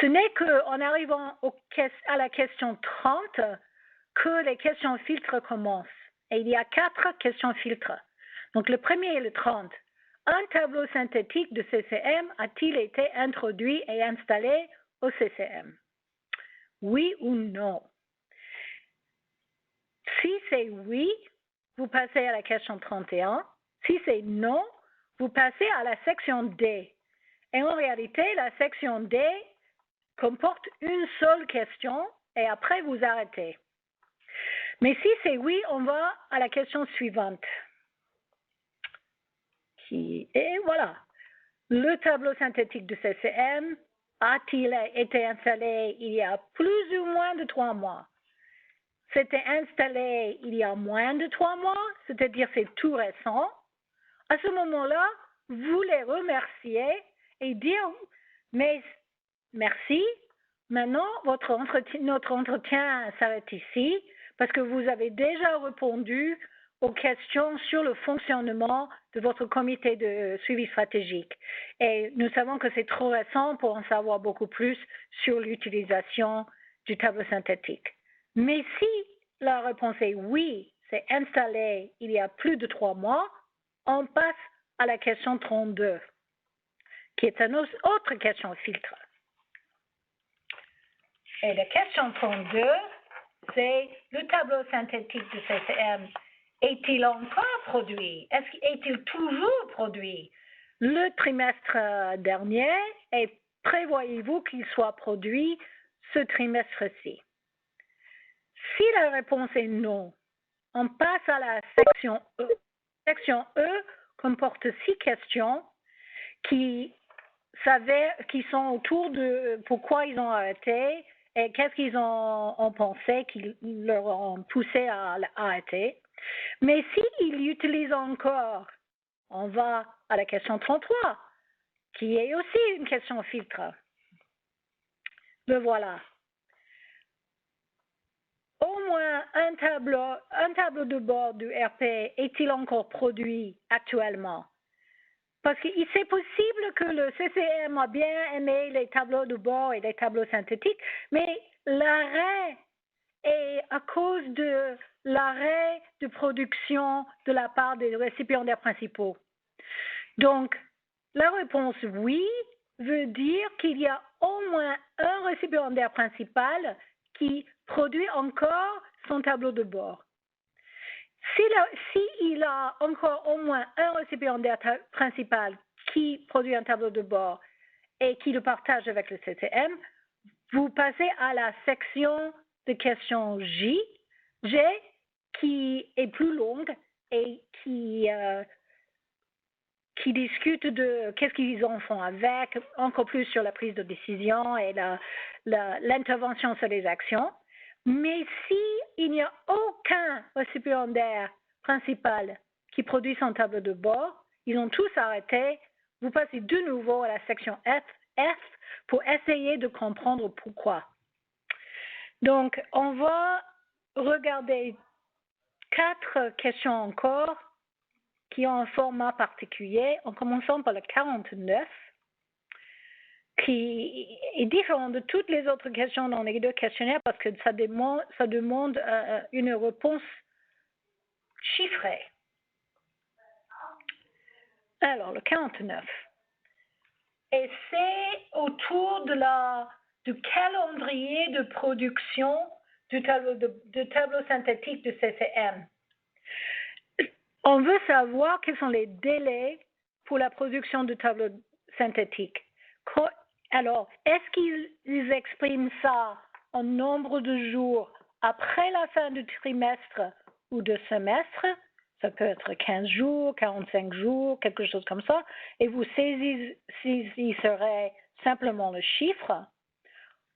Ce n'est qu'en arrivant à la question 30 que les questions filtres commencent. Et il y a 4 questions filtres. Donc le premier est le 30. Un tableau synthétique de CCM a-t-il été introduit et installé au CCM? Oui ou non? Si c'est oui, vous passez à la question 31. Si c'est non, vous passez à la section D. Et en réalité, la section D comporte une seule question et après vous arrêtez. Mais si c'est oui, on va à la question suivante. Et voilà. Le tableau synthétique de CCM a-t-il été installé il y a plus ou moins de 3 mois? C'était installé il y a moins de 3 mois, c'est-à-dire c'est tout récent. À ce moment-là, vous les remerciez et dire mais merci. Maintenant, notre entretien s'arrête ici parce que vous avez déjà répondu aux questions sur le fonctionnement de votre comité de suivi stratégique. Et nous savons que c'est trop récent pour en savoir beaucoup plus sur l'utilisation du tableau synthétique. Mais si la réponse est oui, c'est installé il y a plus de 3 mois, on passe à la question 32, qui est une autre question filtre. Et la question 32, c'est le tableau synthétique de CCM est-il encore produit? Est-il toujours produit le trimestre dernier et prévoyez-vous qu'il soit produit ce trimestre-ci? Si la réponse est non, on passe à la section E. La section E comporte 6 questions qui sont autour de pourquoi ils ont arrêté et qu'est-ce qu'ils ont pensé qui leur ont poussé à arrêter. Mais s'ils utilisent encore, on va à la question 33, qui est aussi une question filtre. Le voilà. Au moins un tableau de bord du RP est-il encore produit actuellement? Parce que c'est possible que le CCM a bien aimé les tableaux de bord et les tableaux synthétiques, mais l'arrêt est à cause de l'arrêt de production de la part des récipiendaires principaux. Donc, la réponse oui veut dire qu'il y a au moins un récipiendaire principal qui produit encore son tableau de bord. S'il a encore au moins un récipiendaire principal qui produit un tableau de bord et qui le partage avec le CCM, vous passez à la section de questions G, qui est plus longue et qui discute de qu'est-ce qu'ils en font avec, encore plus sur la prise de décision et l'intervention sur les actions. Mais s'il n'y a aucun récipiendaire principal qui produit son tableau de bord, ils ont tous arrêté, vous passez de nouveau à la section F pour essayer de comprendre pourquoi. Donc, on va regarder 4 questions encore qui ont un format particulier, en commençant par le 49, qui est différent de toutes les autres questions dans les 2 questionnaires parce que ça demande une réponse chiffrée. Alors, le 49. Et c'est autour du calendrier de production du tableau synthétique de CCM. On veut savoir quels sont les délais pour la production du tableau synthétique. Alors, est-ce qu'ils expriment ça en nombre de jours après la fin du trimestre ou de semestre? Ça peut être 15 jours, 45 jours, quelque chose comme ça. Et vous saisisserez simplement le chiffre.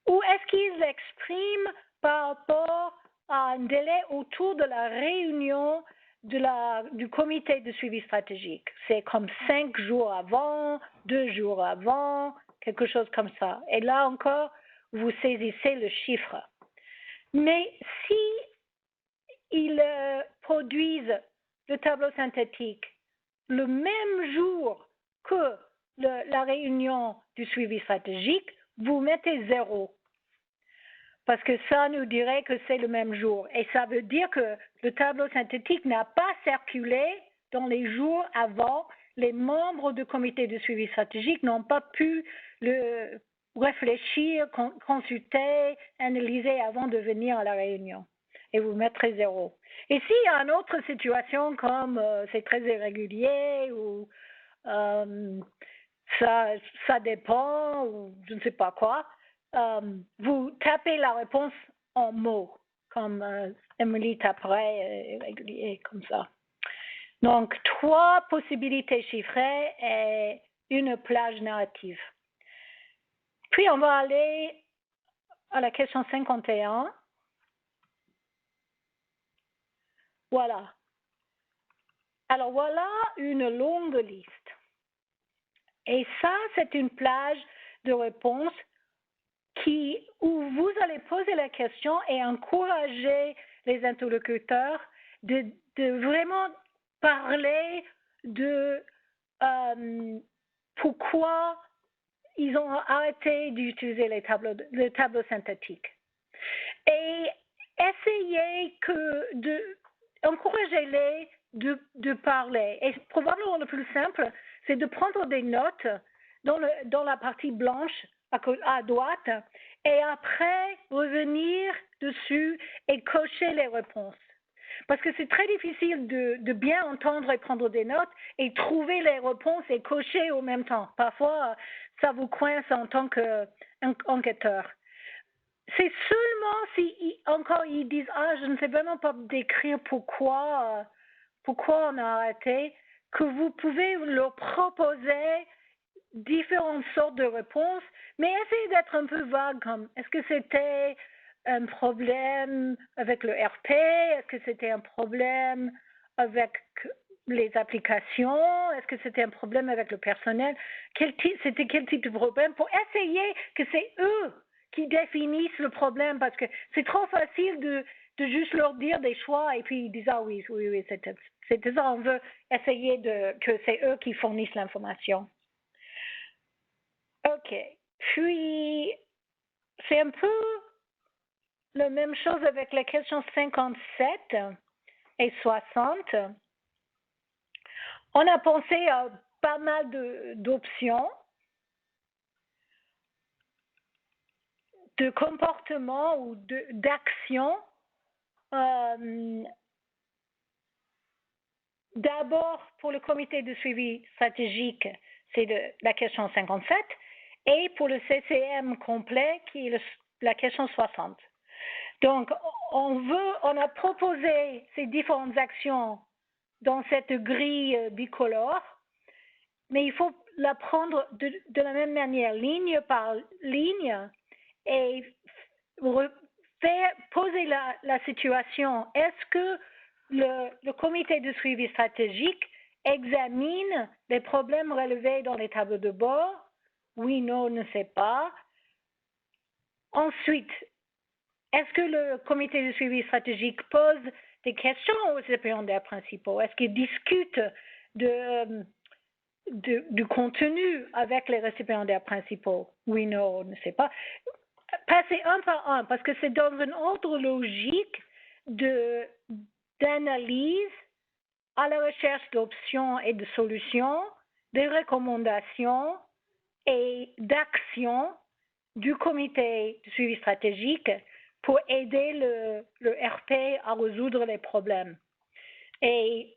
ou est-ce qu'ils expriment par rapport à un délai autour de la réunion du comité de suivi stratégique? C'est comme 5 jours avant, 2 jours avant, quelque chose comme ça. Et là encore, vous saisissez le chiffre. Mais si ils produisent le tableau synthétique le même jour que la réunion du suivi stratégique, vous mettez 0. Parce que ça nous dirait que c'est le même jour. Et ça veut dire que le tableau synthétique n'a pas circulé dans les jours avant. Les membres du comité de suivi stratégique n'ont pas pu le réfléchir, consulter, analyser avant de venir à la réunion. Et vous mettrez 0. Et s'il y a une autre situation comme c'est très irrégulier ou ça dépend ou je ne sais pas quoi, vous tapez la réponse en mots, comme Emily taperait irrégulier, comme ça. Donc, 3 possibilités chiffrées et une plage narrative. Puis, on va aller à la question 51. Voilà. Alors, voilà une longue liste. Et ça, c'est une plage de réponses où vous allez poser la question et encourager les interlocuteurs de vraiment parler de pourquoi ils ont arrêté d'utiliser le tableau synthétique. Et essayez encouragez-les de parler. Et probablement le plus simple, c'est de prendre des notes dans la partie blanche à droite et après revenir dessus et cocher les réponses. Parce que c'est très difficile de bien entendre et prendre des notes et trouver les réponses et cocher au même temps. Parfois, ça vous coince en tant qu'enquêteur. C'est seulement si encore ils disent « Ah, je ne sais vraiment pas décrire pourquoi on a arrêté », que vous pouvez leur proposer différentes sortes de réponses, mais essayez d'être un peu vague, comme est-ce que c'était un problème avec le RP, est-ce que c'était un problème avec les applications, est-ce que c'était un problème avec le personnel, c'était quel type de problème, pour essayer que c'est eux qui définissent le problème, parce que c'est trop facile de juste leur dire des choix et puis ils disent ah oui, c'était ça, on veut essayer que c'est eux qui fournissent l'information. OK. Puis, c'est un peu la même chose avec la question 57 et 60. On a pensé à pas mal d'options, de comportements ou d'actions. D'abord, pour le comité de suivi stratégique, c'est la question 57, et pour le CCM complet, qui est la question 60. Donc, on a proposé ces différentes actions dans cette grille bicolore, mais il faut la prendre de la même manière, ligne par ligne, et poser la situation. Est-ce que le comité de suivi stratégique examine les problèmes relevés dans les tableaux de bord? Oui, non, ne sait pas. Ensuite, est-ce que le comité de suivi stratégique pose des questions aux récipiendaires principaux? Est-ce qu'il discute du contenu avec les récipiendaires principaux? Oui, non, ne sait pas. Passez un par un, parce que c'est dans une ordre logique d'analyse à la recherche d'options et de solutions, des recommandations et d'actions du comité de suivi stratégique pour aider le RP à résoudre les problèmes. Et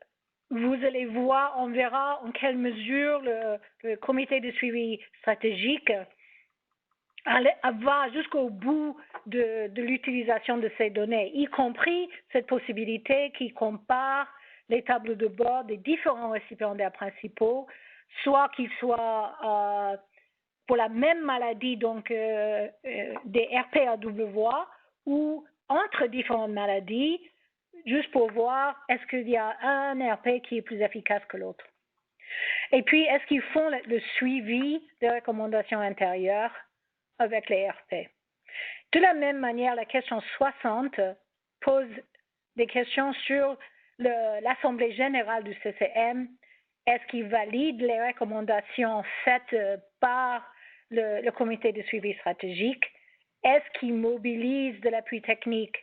vous allez voir, on verra en quelle mesure le comité de suivi stratégique va jusqu'au bout de l'utilisation de ces données, y compris cette possibilité qui compare les tableaux de bord des différents récipiendaires principaux, soit qu'ils soient pour la même maladie, donc des RP à double voie, ou entre différentes maladies, juste pour voir est-ce qu'il y a un RP qui est plus efficace que l'autre. Et puis, est-ce qu'ils font le suivi des recommandations intérieures avec les RP? De la même manière, la question 60 pose des questions sur l'Assemblée générale du CCM. Est-ce qu'il valide les recommandations faites par le comité de suivi stratégique? Est-ce qu'il mobilise de l'appui technique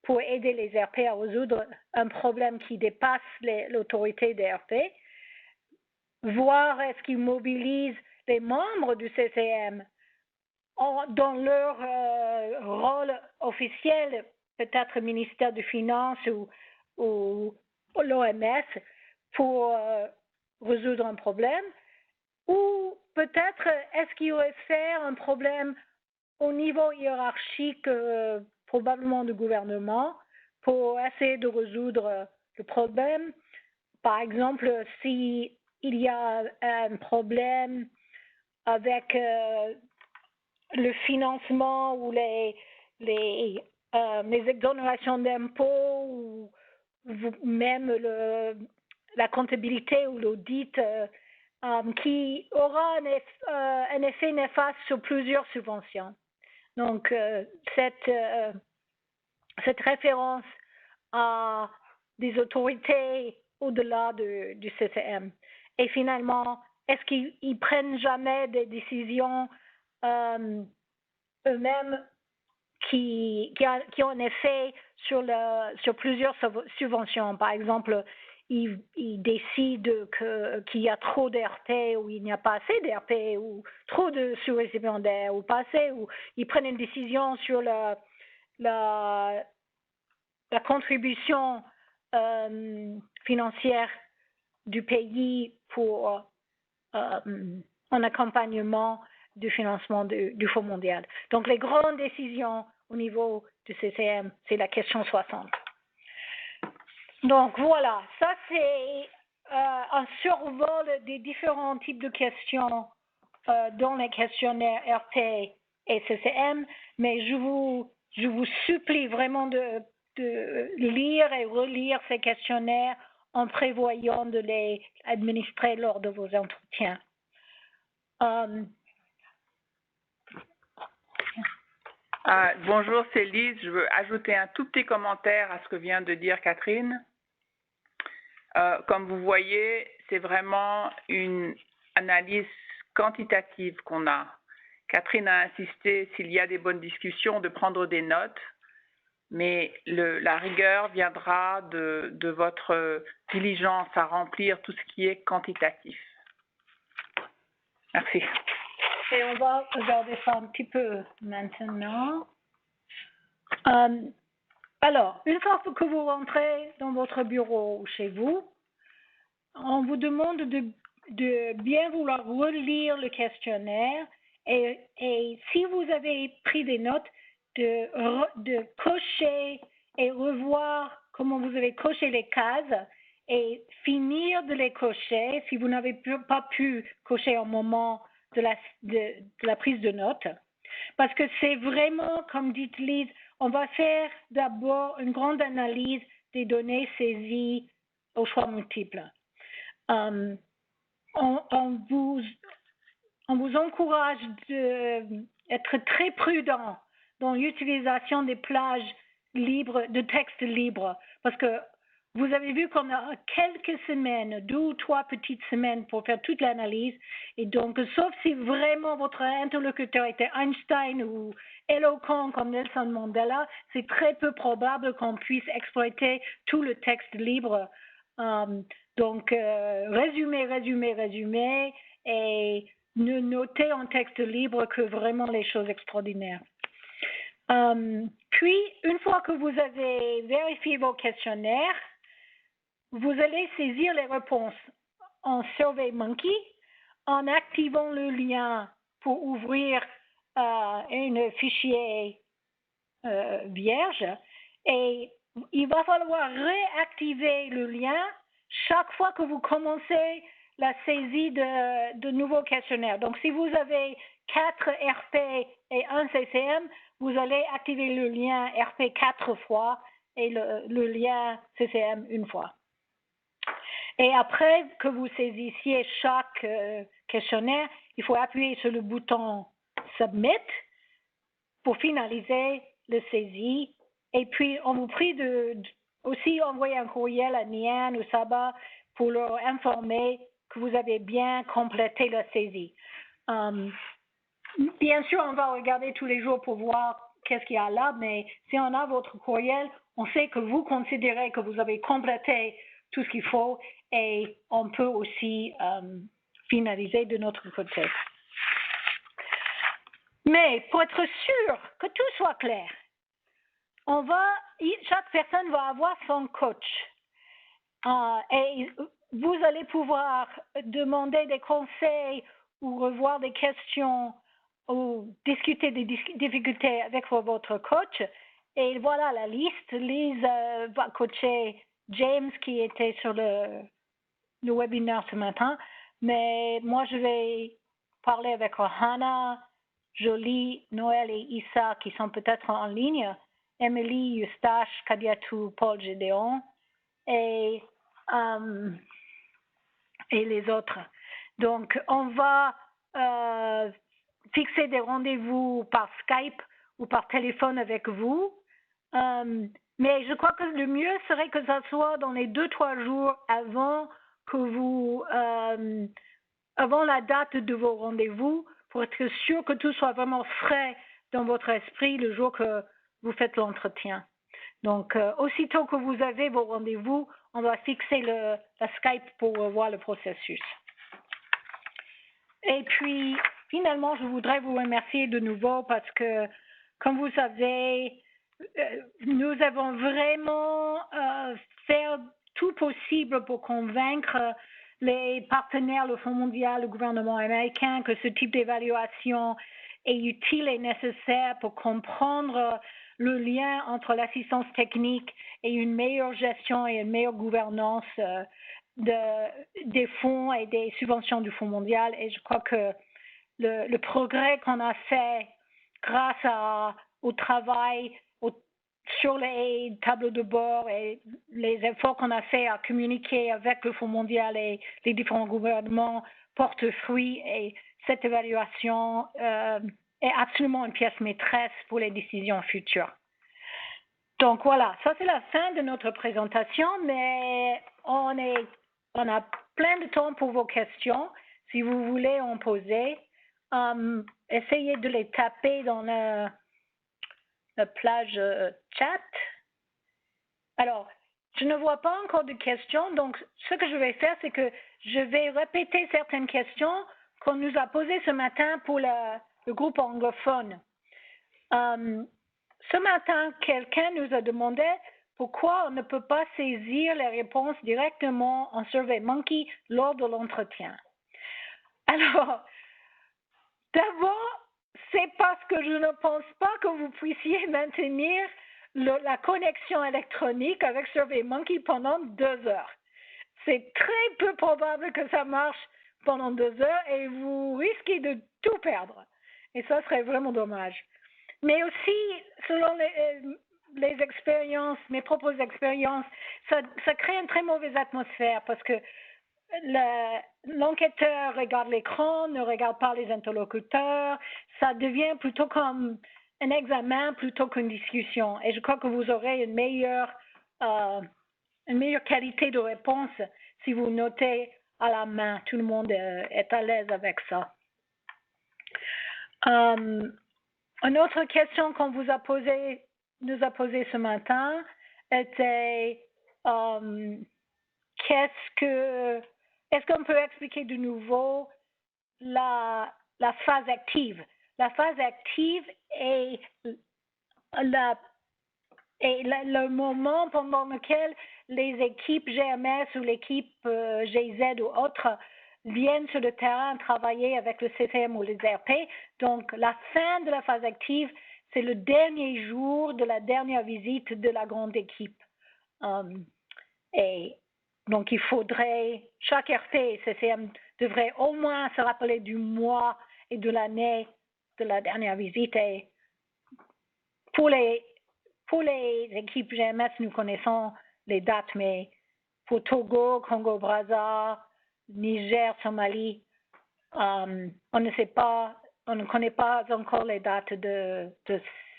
pour aider les RP à résoudre un problème qui dépasse l'autorité des RP? Voir est-ce qu'il mobilise les membres du CCM dans leur rôle officiel, peut-être ministère des Finances ou l'OMS, pour résoudre un problème, ou peut-être est-ce qu'il réfère un problème au niveau hiérarchique, probablement du gouvernement, pour essayer de résoudre le problème. Par exemple, s'il y a un problème avec le financement ou les exonérations d'impôts ou même la comptabilité ou l'audit qui aura un effet néfaste sur plusieurs subventions. Donc, cette référence à des autorités au-delà du CCM. Et finalement, est-ce qu'ils prennent jamais des décisions eux-mêmes qui ont un effet sur plusieurs subventions? Par exemple, ils décident qu'il y a trop d'RP ou il n'y a pas assez d'RP ou trop de sous-récipiendaires ou pas assez, ou ils prennent une décision sur la contribution financière du pays pour un accompagnement du financement du Fonds mondial. Donc, les grandes décisions au niveau du CCM, c'est la question 60. Donc, voilà, ça c'est un survol des différents types de questions dans les questionnaires RP et CCM, mais je vous supplie vraiment de lire et relire ces questionnaires en prévoyant de les administrer lors de vos entretiens. Bonjour, c'est Lise. Je veux ajouter un tout petit commentaire à ce que vient de dire Catherine. Comme vous voyez, c'est vraiment une analyse quantitative qu'on a. Catherine a insisté, s'il y a des bonnes discussions, de prendre des notes, mais la rigueur viendra de votre diligence à remplir tout ce qui est quantitatif. Merci. Et on va regarder ça un petit peu maintenant. Alors, une fois que vous rentrez dans votre bureau ou chez vous, on vous demande de bien vouloir relire le questionnaire et si vous avez pris des notes, de cocher et revoir comment vous avez coché les cases et finir de les cocher si vous n'avez pas pu cocher au moment de la prise de notes. Parce que c'est vraiment, comme dit Lise, on va faire d'abord une grande analyse des données saisies au choix multiple. On vous encourage d'être très prudent dans l'utilisation des plages libres, de textes libres, parce que vous avez vu qu'on a quelques semaines, 2 ou 3 petites semaines pour faire toute l'analyse, et donc, sauf si vraiment votre interlocuteur était Einstein ou éloquent comme Nelson Mandela, c'est très peu probable qu'on puisse exploiter tout le texte libre. Donc, résumé, et ne notez en texte libre que vraiment les choses extraordinaires. Puis, une fois que vous avez vérifié vos questionnaires, vous allez saisir les réponses en SurveyMonkey en activant le lien pour ouvrir un fichier vierge, et il va falloir réactiver le lien chaque fois que vous commencez la saisie de nouveaux questionnaires. Donc, si vous avez 4 RP et 1 CCM, vous allez activer le lien RP 4 fois et le lien CCM une fois. Et après que vous saisissiez chaque questionnaire, il faut appuyer sur le bouton Submit pour finaliser le saisie. Et puis, on vous prie de aussi envoyer un courriel à Nian ou Saba pour leur informer que vous avez bien complété la saisie. Bien sûr, on va regarder tous les jours pour voir qu'est-ce qu'il y a là, mais si on a votre courriel, on sait que vous considérez que vous avez complété tout ce qu'il faut et on peut aussi finaliser de notre côté. Mais pour être sûr que tout soit clair, chaque personne va avoir son coach et vous allez pouvoir demander des conseils ou revoir des questions ou discuter des difficultés avec votre coach. Et voilà la liste. Lise va coacher James qui était sur le webinaire ce matin. Mais moi, je vais parler avec Hannah, Jolie, Noël et Issa qui sont peut-être en ligne. Emily, Eustache, Kadiatou, Paul, Gédéon et les autres. Donc, on va fixer des rendez-vous par Skype ou par téléphone avec vous. Mais je crois que le mieux serait que ça soit dans les 2-3 jours avant avant la date de vos rendez-vous pour être sûr que tout soit vraiment frais dans votre esprit le jour que vous faites l'entretien. Donc, aussitôt que vous avez vos rendez-vous, on va fixer la Skype pour voir le processus. Et puis, finalement, je voudrais vous remercier de nouveau parce que, comme vous savez, nous avons vraiment fait tout possible pour convaincre les partenaires, le Fonds mondial, le gouvernement américain, que ce type d'évaluation est utile et nécessaire pour comprendre le lien entre l'assistance technique et une meilleure gestion et une meilleure gouvernance des fonds et des subventions du Fonds mondial. Et je crois que le progrès qu'on a fait grâce au travail sur les tableaux de bord et les efforts qu'on a fait à communiquer avec le Fonds mondial et les différents gouvernements porte fruit et cette évaluation est absolument une pièce maîtresse pour les décisions futures. Donc voilà, ça c'est la fin de notre présentation, mais on a plein de temps pour vos questions. Si vous voulez en poser, essayez de les taper dans la plage chat. Alors, je ne vois pas encore de questions, donc ce que je vais faire, c'est que je vais répéter certaines questions qu'on nous a posées ce matin pour le groupe anglophone. Ce matin, quelqu'un nous a demandé pourquoi on ne peut pas saisir les réponses directement en SurveyMonkey lors de l'entretien. Alors, d'abord, c'est parce que je ne pense pas que vous puissiez maintenir la connexion électronique avec SurveyMonkey pendant 2 heures. C'est très peu probable que ça marche pendant 2 heures et vous risquez de tout perdre. Et ça serait vraiment dommage. Mais aussi, selon les expériences, mes propres expériences, ça crée une très mauvaise atmosphère parce que l'enquêteur regarde l'écran, ne regarde pas les interlocuteurs. Ça devient plutôt comme un examen plutôt qu'une discussion. Et je crois que vous aurez une meilleure qualité de réponse si vous notez à la main. Tout le monde est à l'aise avec ça. Une autre question qu'on nous a posée ce matin était est-ce qu'on peut expliquer de nouveau la phase active? La phase active est le moment pendant lequel les équipes GMS ou l'équipe GIZ ou autres viennent sur le terrain travailler avec le CCM ou les RP. Donc, la fin de la phase active, c'est le dernier jour de la dernière visite de la grande équipe. Et Donc, il faudrait, chaque RP et CCM devrait au moins se rappeler du mois et de l'année de la dernière visite. Et pour les équipes GMS, nous connaissons les dates, mais pour Togo, Congo-Brazza, Niger, Somalie, on ne connaît pas encore les dates de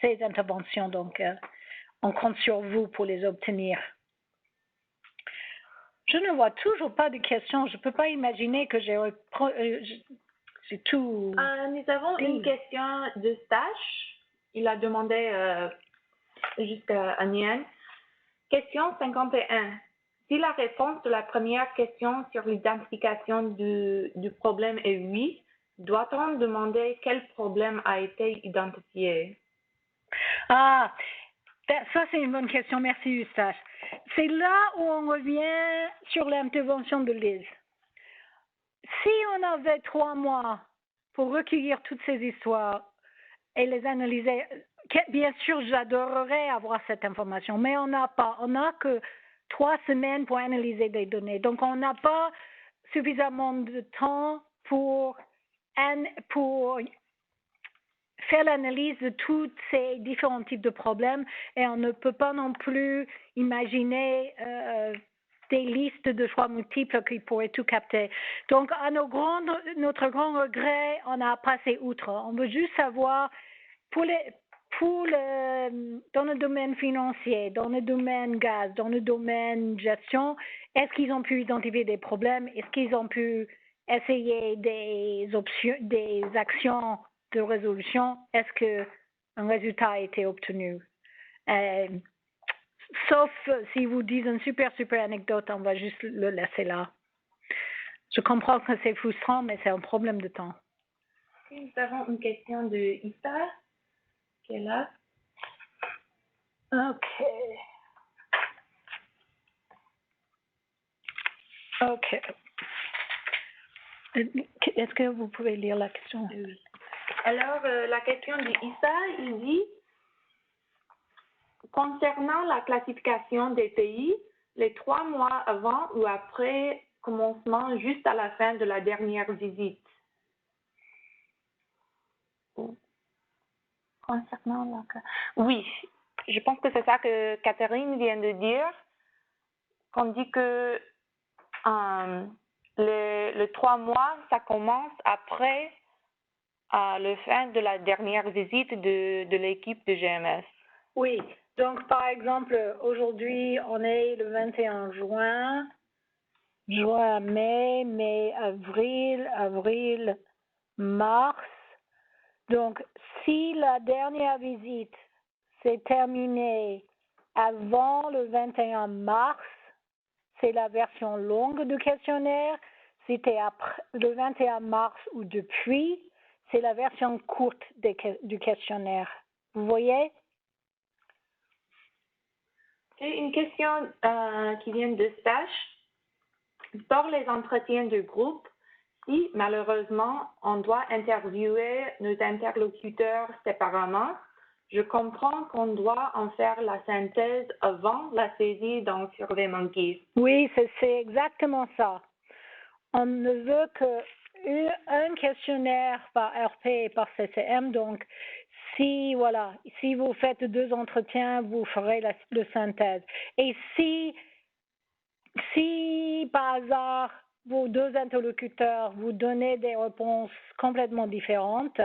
ces interventions, donc on compte sur vous pour les obtenir. Je ne vois toujours pas de questions. Je ne peux pas imaginer que j'ai tout. Nous avons une question de Stache. Il a demandé juste à Nian. Question 51. Si la réponse de la première question sur l'identification du problème est oui, doit-on demander quel problème a été identifié? Ah, ça c'est une bonne question. Merci, Eustache. C'est là où on revient sur l'intervention de Liz. Si on avait 3 mois pour recueillir toutes ces histoires et les analyser, bien sûr, j'adorerais avoir cette information, mais on n'a pas. On n'a que 3 semaines pour analyser des données. Donc, on n'a pas suffisamment de temps pour faire l'analyse de tous ces différents types de problèmes et on ne peut pas non plus imaginer des listes de choix multiples qui pourraient tout capter. Donc, à notre grand regret, on a passé outre. On veut juste savoir, dans le domaine financier, dans le domaine gaz, dans le domaine gestion, est-ce qu'ils ont pu identifier des problèmes? Est-ce qu'ils ont pu essayer des actions de résolution? Est-ce qu'un résultat a été obtenu? Sauf si vous dites une super anecdote, on va juste le laisser là. Je comprends que c'est frustrant, mais c'est un problème de temps. Nous avons une question de Issa, qui est là. OK. Est-ce que vous pouvez lire la question? Oui. Alors, la question de Issa, il dit, concernant la classification des pays, les 3 mois avant ou après commencement, juste à la fin de la dernière visite. Concernant la... Oui, je pense que c'est ça que Catherine vient de dire, qu'on dit que le 3 mois, ça commence après le fin de la dernière visite de l'équipe de GMS. Oui, donc par exemple, aujourd'hui, on est le 21 juin, mai, avril, mars. Donc, si la dernière visite s'est terminée avant le 21 mars, c'est la version longue du questionnaire. Si c'était après le 21 mars ou depuis, c'est la version courte du questionnaire. Vous voyez? Et une question qui vient de Stache. Pour les entretiens de groupe, si malheureusement on doit interviewer nos interlocuteurs séparément, je comprends qu'on doit en faire la synthèse avant la saisie dans SurveyMonkey. Oui, c'est exactement ça. On ne veut qu'un questionnaire par RP et par CCM. Donc, si vous faites 2 entretiens, vous ferez la synthèse. Et si par hasard, vos 2 interlocuteurs vous donnent des réponses complètement différentes,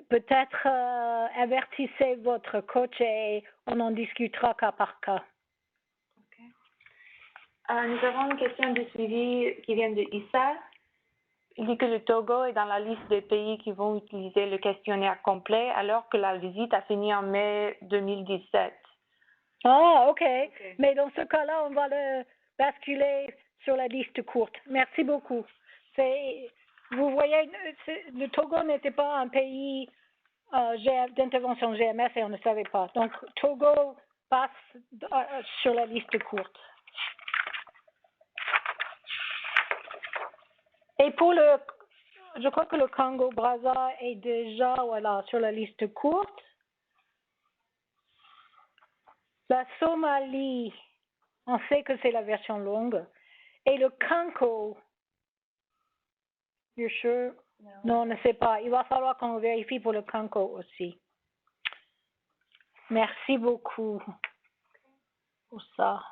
peut-être avertissez votre coach et on en discutera cas par cas. Okay. Nous avons une question de suivi qui vient de Issa. Il dit que le Togo est dans la liste des pays qui vont utiliser le questionnaire complet alors que la visite a fini en mai 2017. Ah, OK. Mais dans ce cas-là, on va le basculer sur la liste courte. Merci beaucoup. Vous voyez, le Togo n'était pas un pays d'intervention GMS et on ne savait pas. Donc, Togo passe sur la liste courte. Et je crois que le Congo-Brazza est déjà sur la liste courte. La Somalie, on sait que c'est la version longue. Et le Kanko, you're sure? Non, on ne sait pas. Il va falloir qu'on vérifie pour le Kanko aussi. Merci beaucoup pour ça.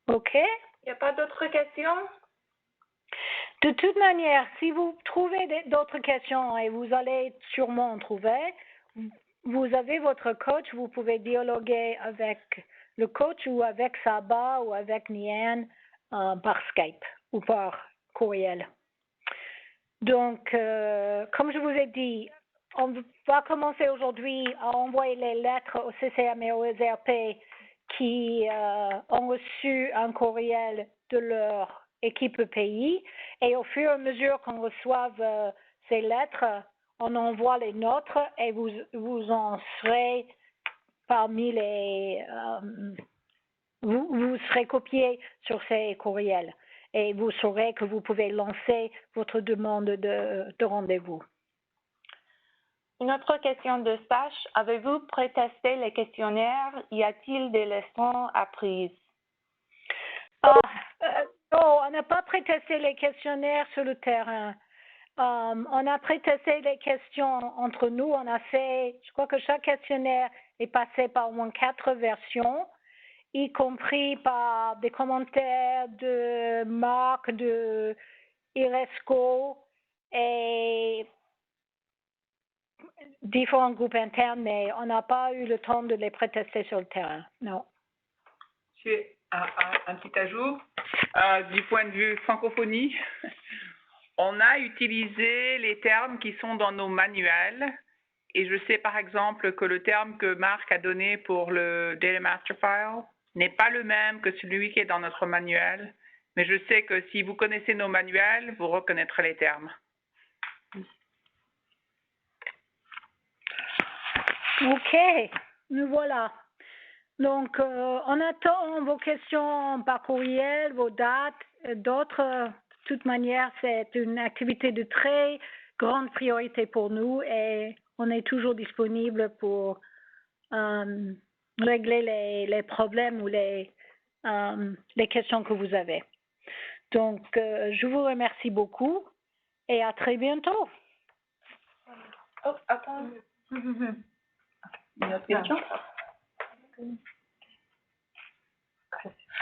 OK? Il n'y a pas d'autres questions? De toute manière, si vous trouvez d'autres questions, et vous allez sûrement en trouver, vous avez votre coach, vous pouvez dialoguer avec le coach ou avec Saba ou avec Nian par Skype ou par courriel. Donc, comme je vous ai dit, on va commencer aujourd'hui à envoyer les lettres au CCM et au SRP qui ont reçu un courriel de leur équipe pays. Et au fur et à mesure qu'on reçoive ces lettres, on envoie les nôtres et vous en serez parmi les... vous serez copiés sur ces courriels et vous saurez que vous pouvez lancer votre demande de rendez-vous. Une autre question de Sash. Avez-vous pré-testé les questionnaires? Y a-t-il des leçons apprises? Non, on n'a pas pré-testé les questionnaires sur le terrain. On a pré-testé les questions entre nous. On a fait, je crois que chaque questionnaire est passé par au moins 4 versions, y compris par des commentaires de Marc, de Iresco et différents groupes internes, mais on n'a pas eu le temps de les pré-tester sur le terrain, non. J'ai un petit ajout. Du point de vue francophonie, on a utilisé les termes qui sont dans nos manuels. Et je sais par exemple que le terme que Marc a donné pour le Data Master File n'est pas le même que celui qui est dans notre manuel. Mais je sais que si vous connaissez nos manuels, vous reconnaîtrez les termes. OK, nous voilà. Donc, on attend vos questions par courriel, vos dates, d'autres. De toute manière, c'est une activité de très grande priorité pour nous et on est toujours disponible pour régler les problèmes ou les questions que vous avez. Donc, je vous remercie beaucoup et à très bientôt. Oh, attends. Une autre question?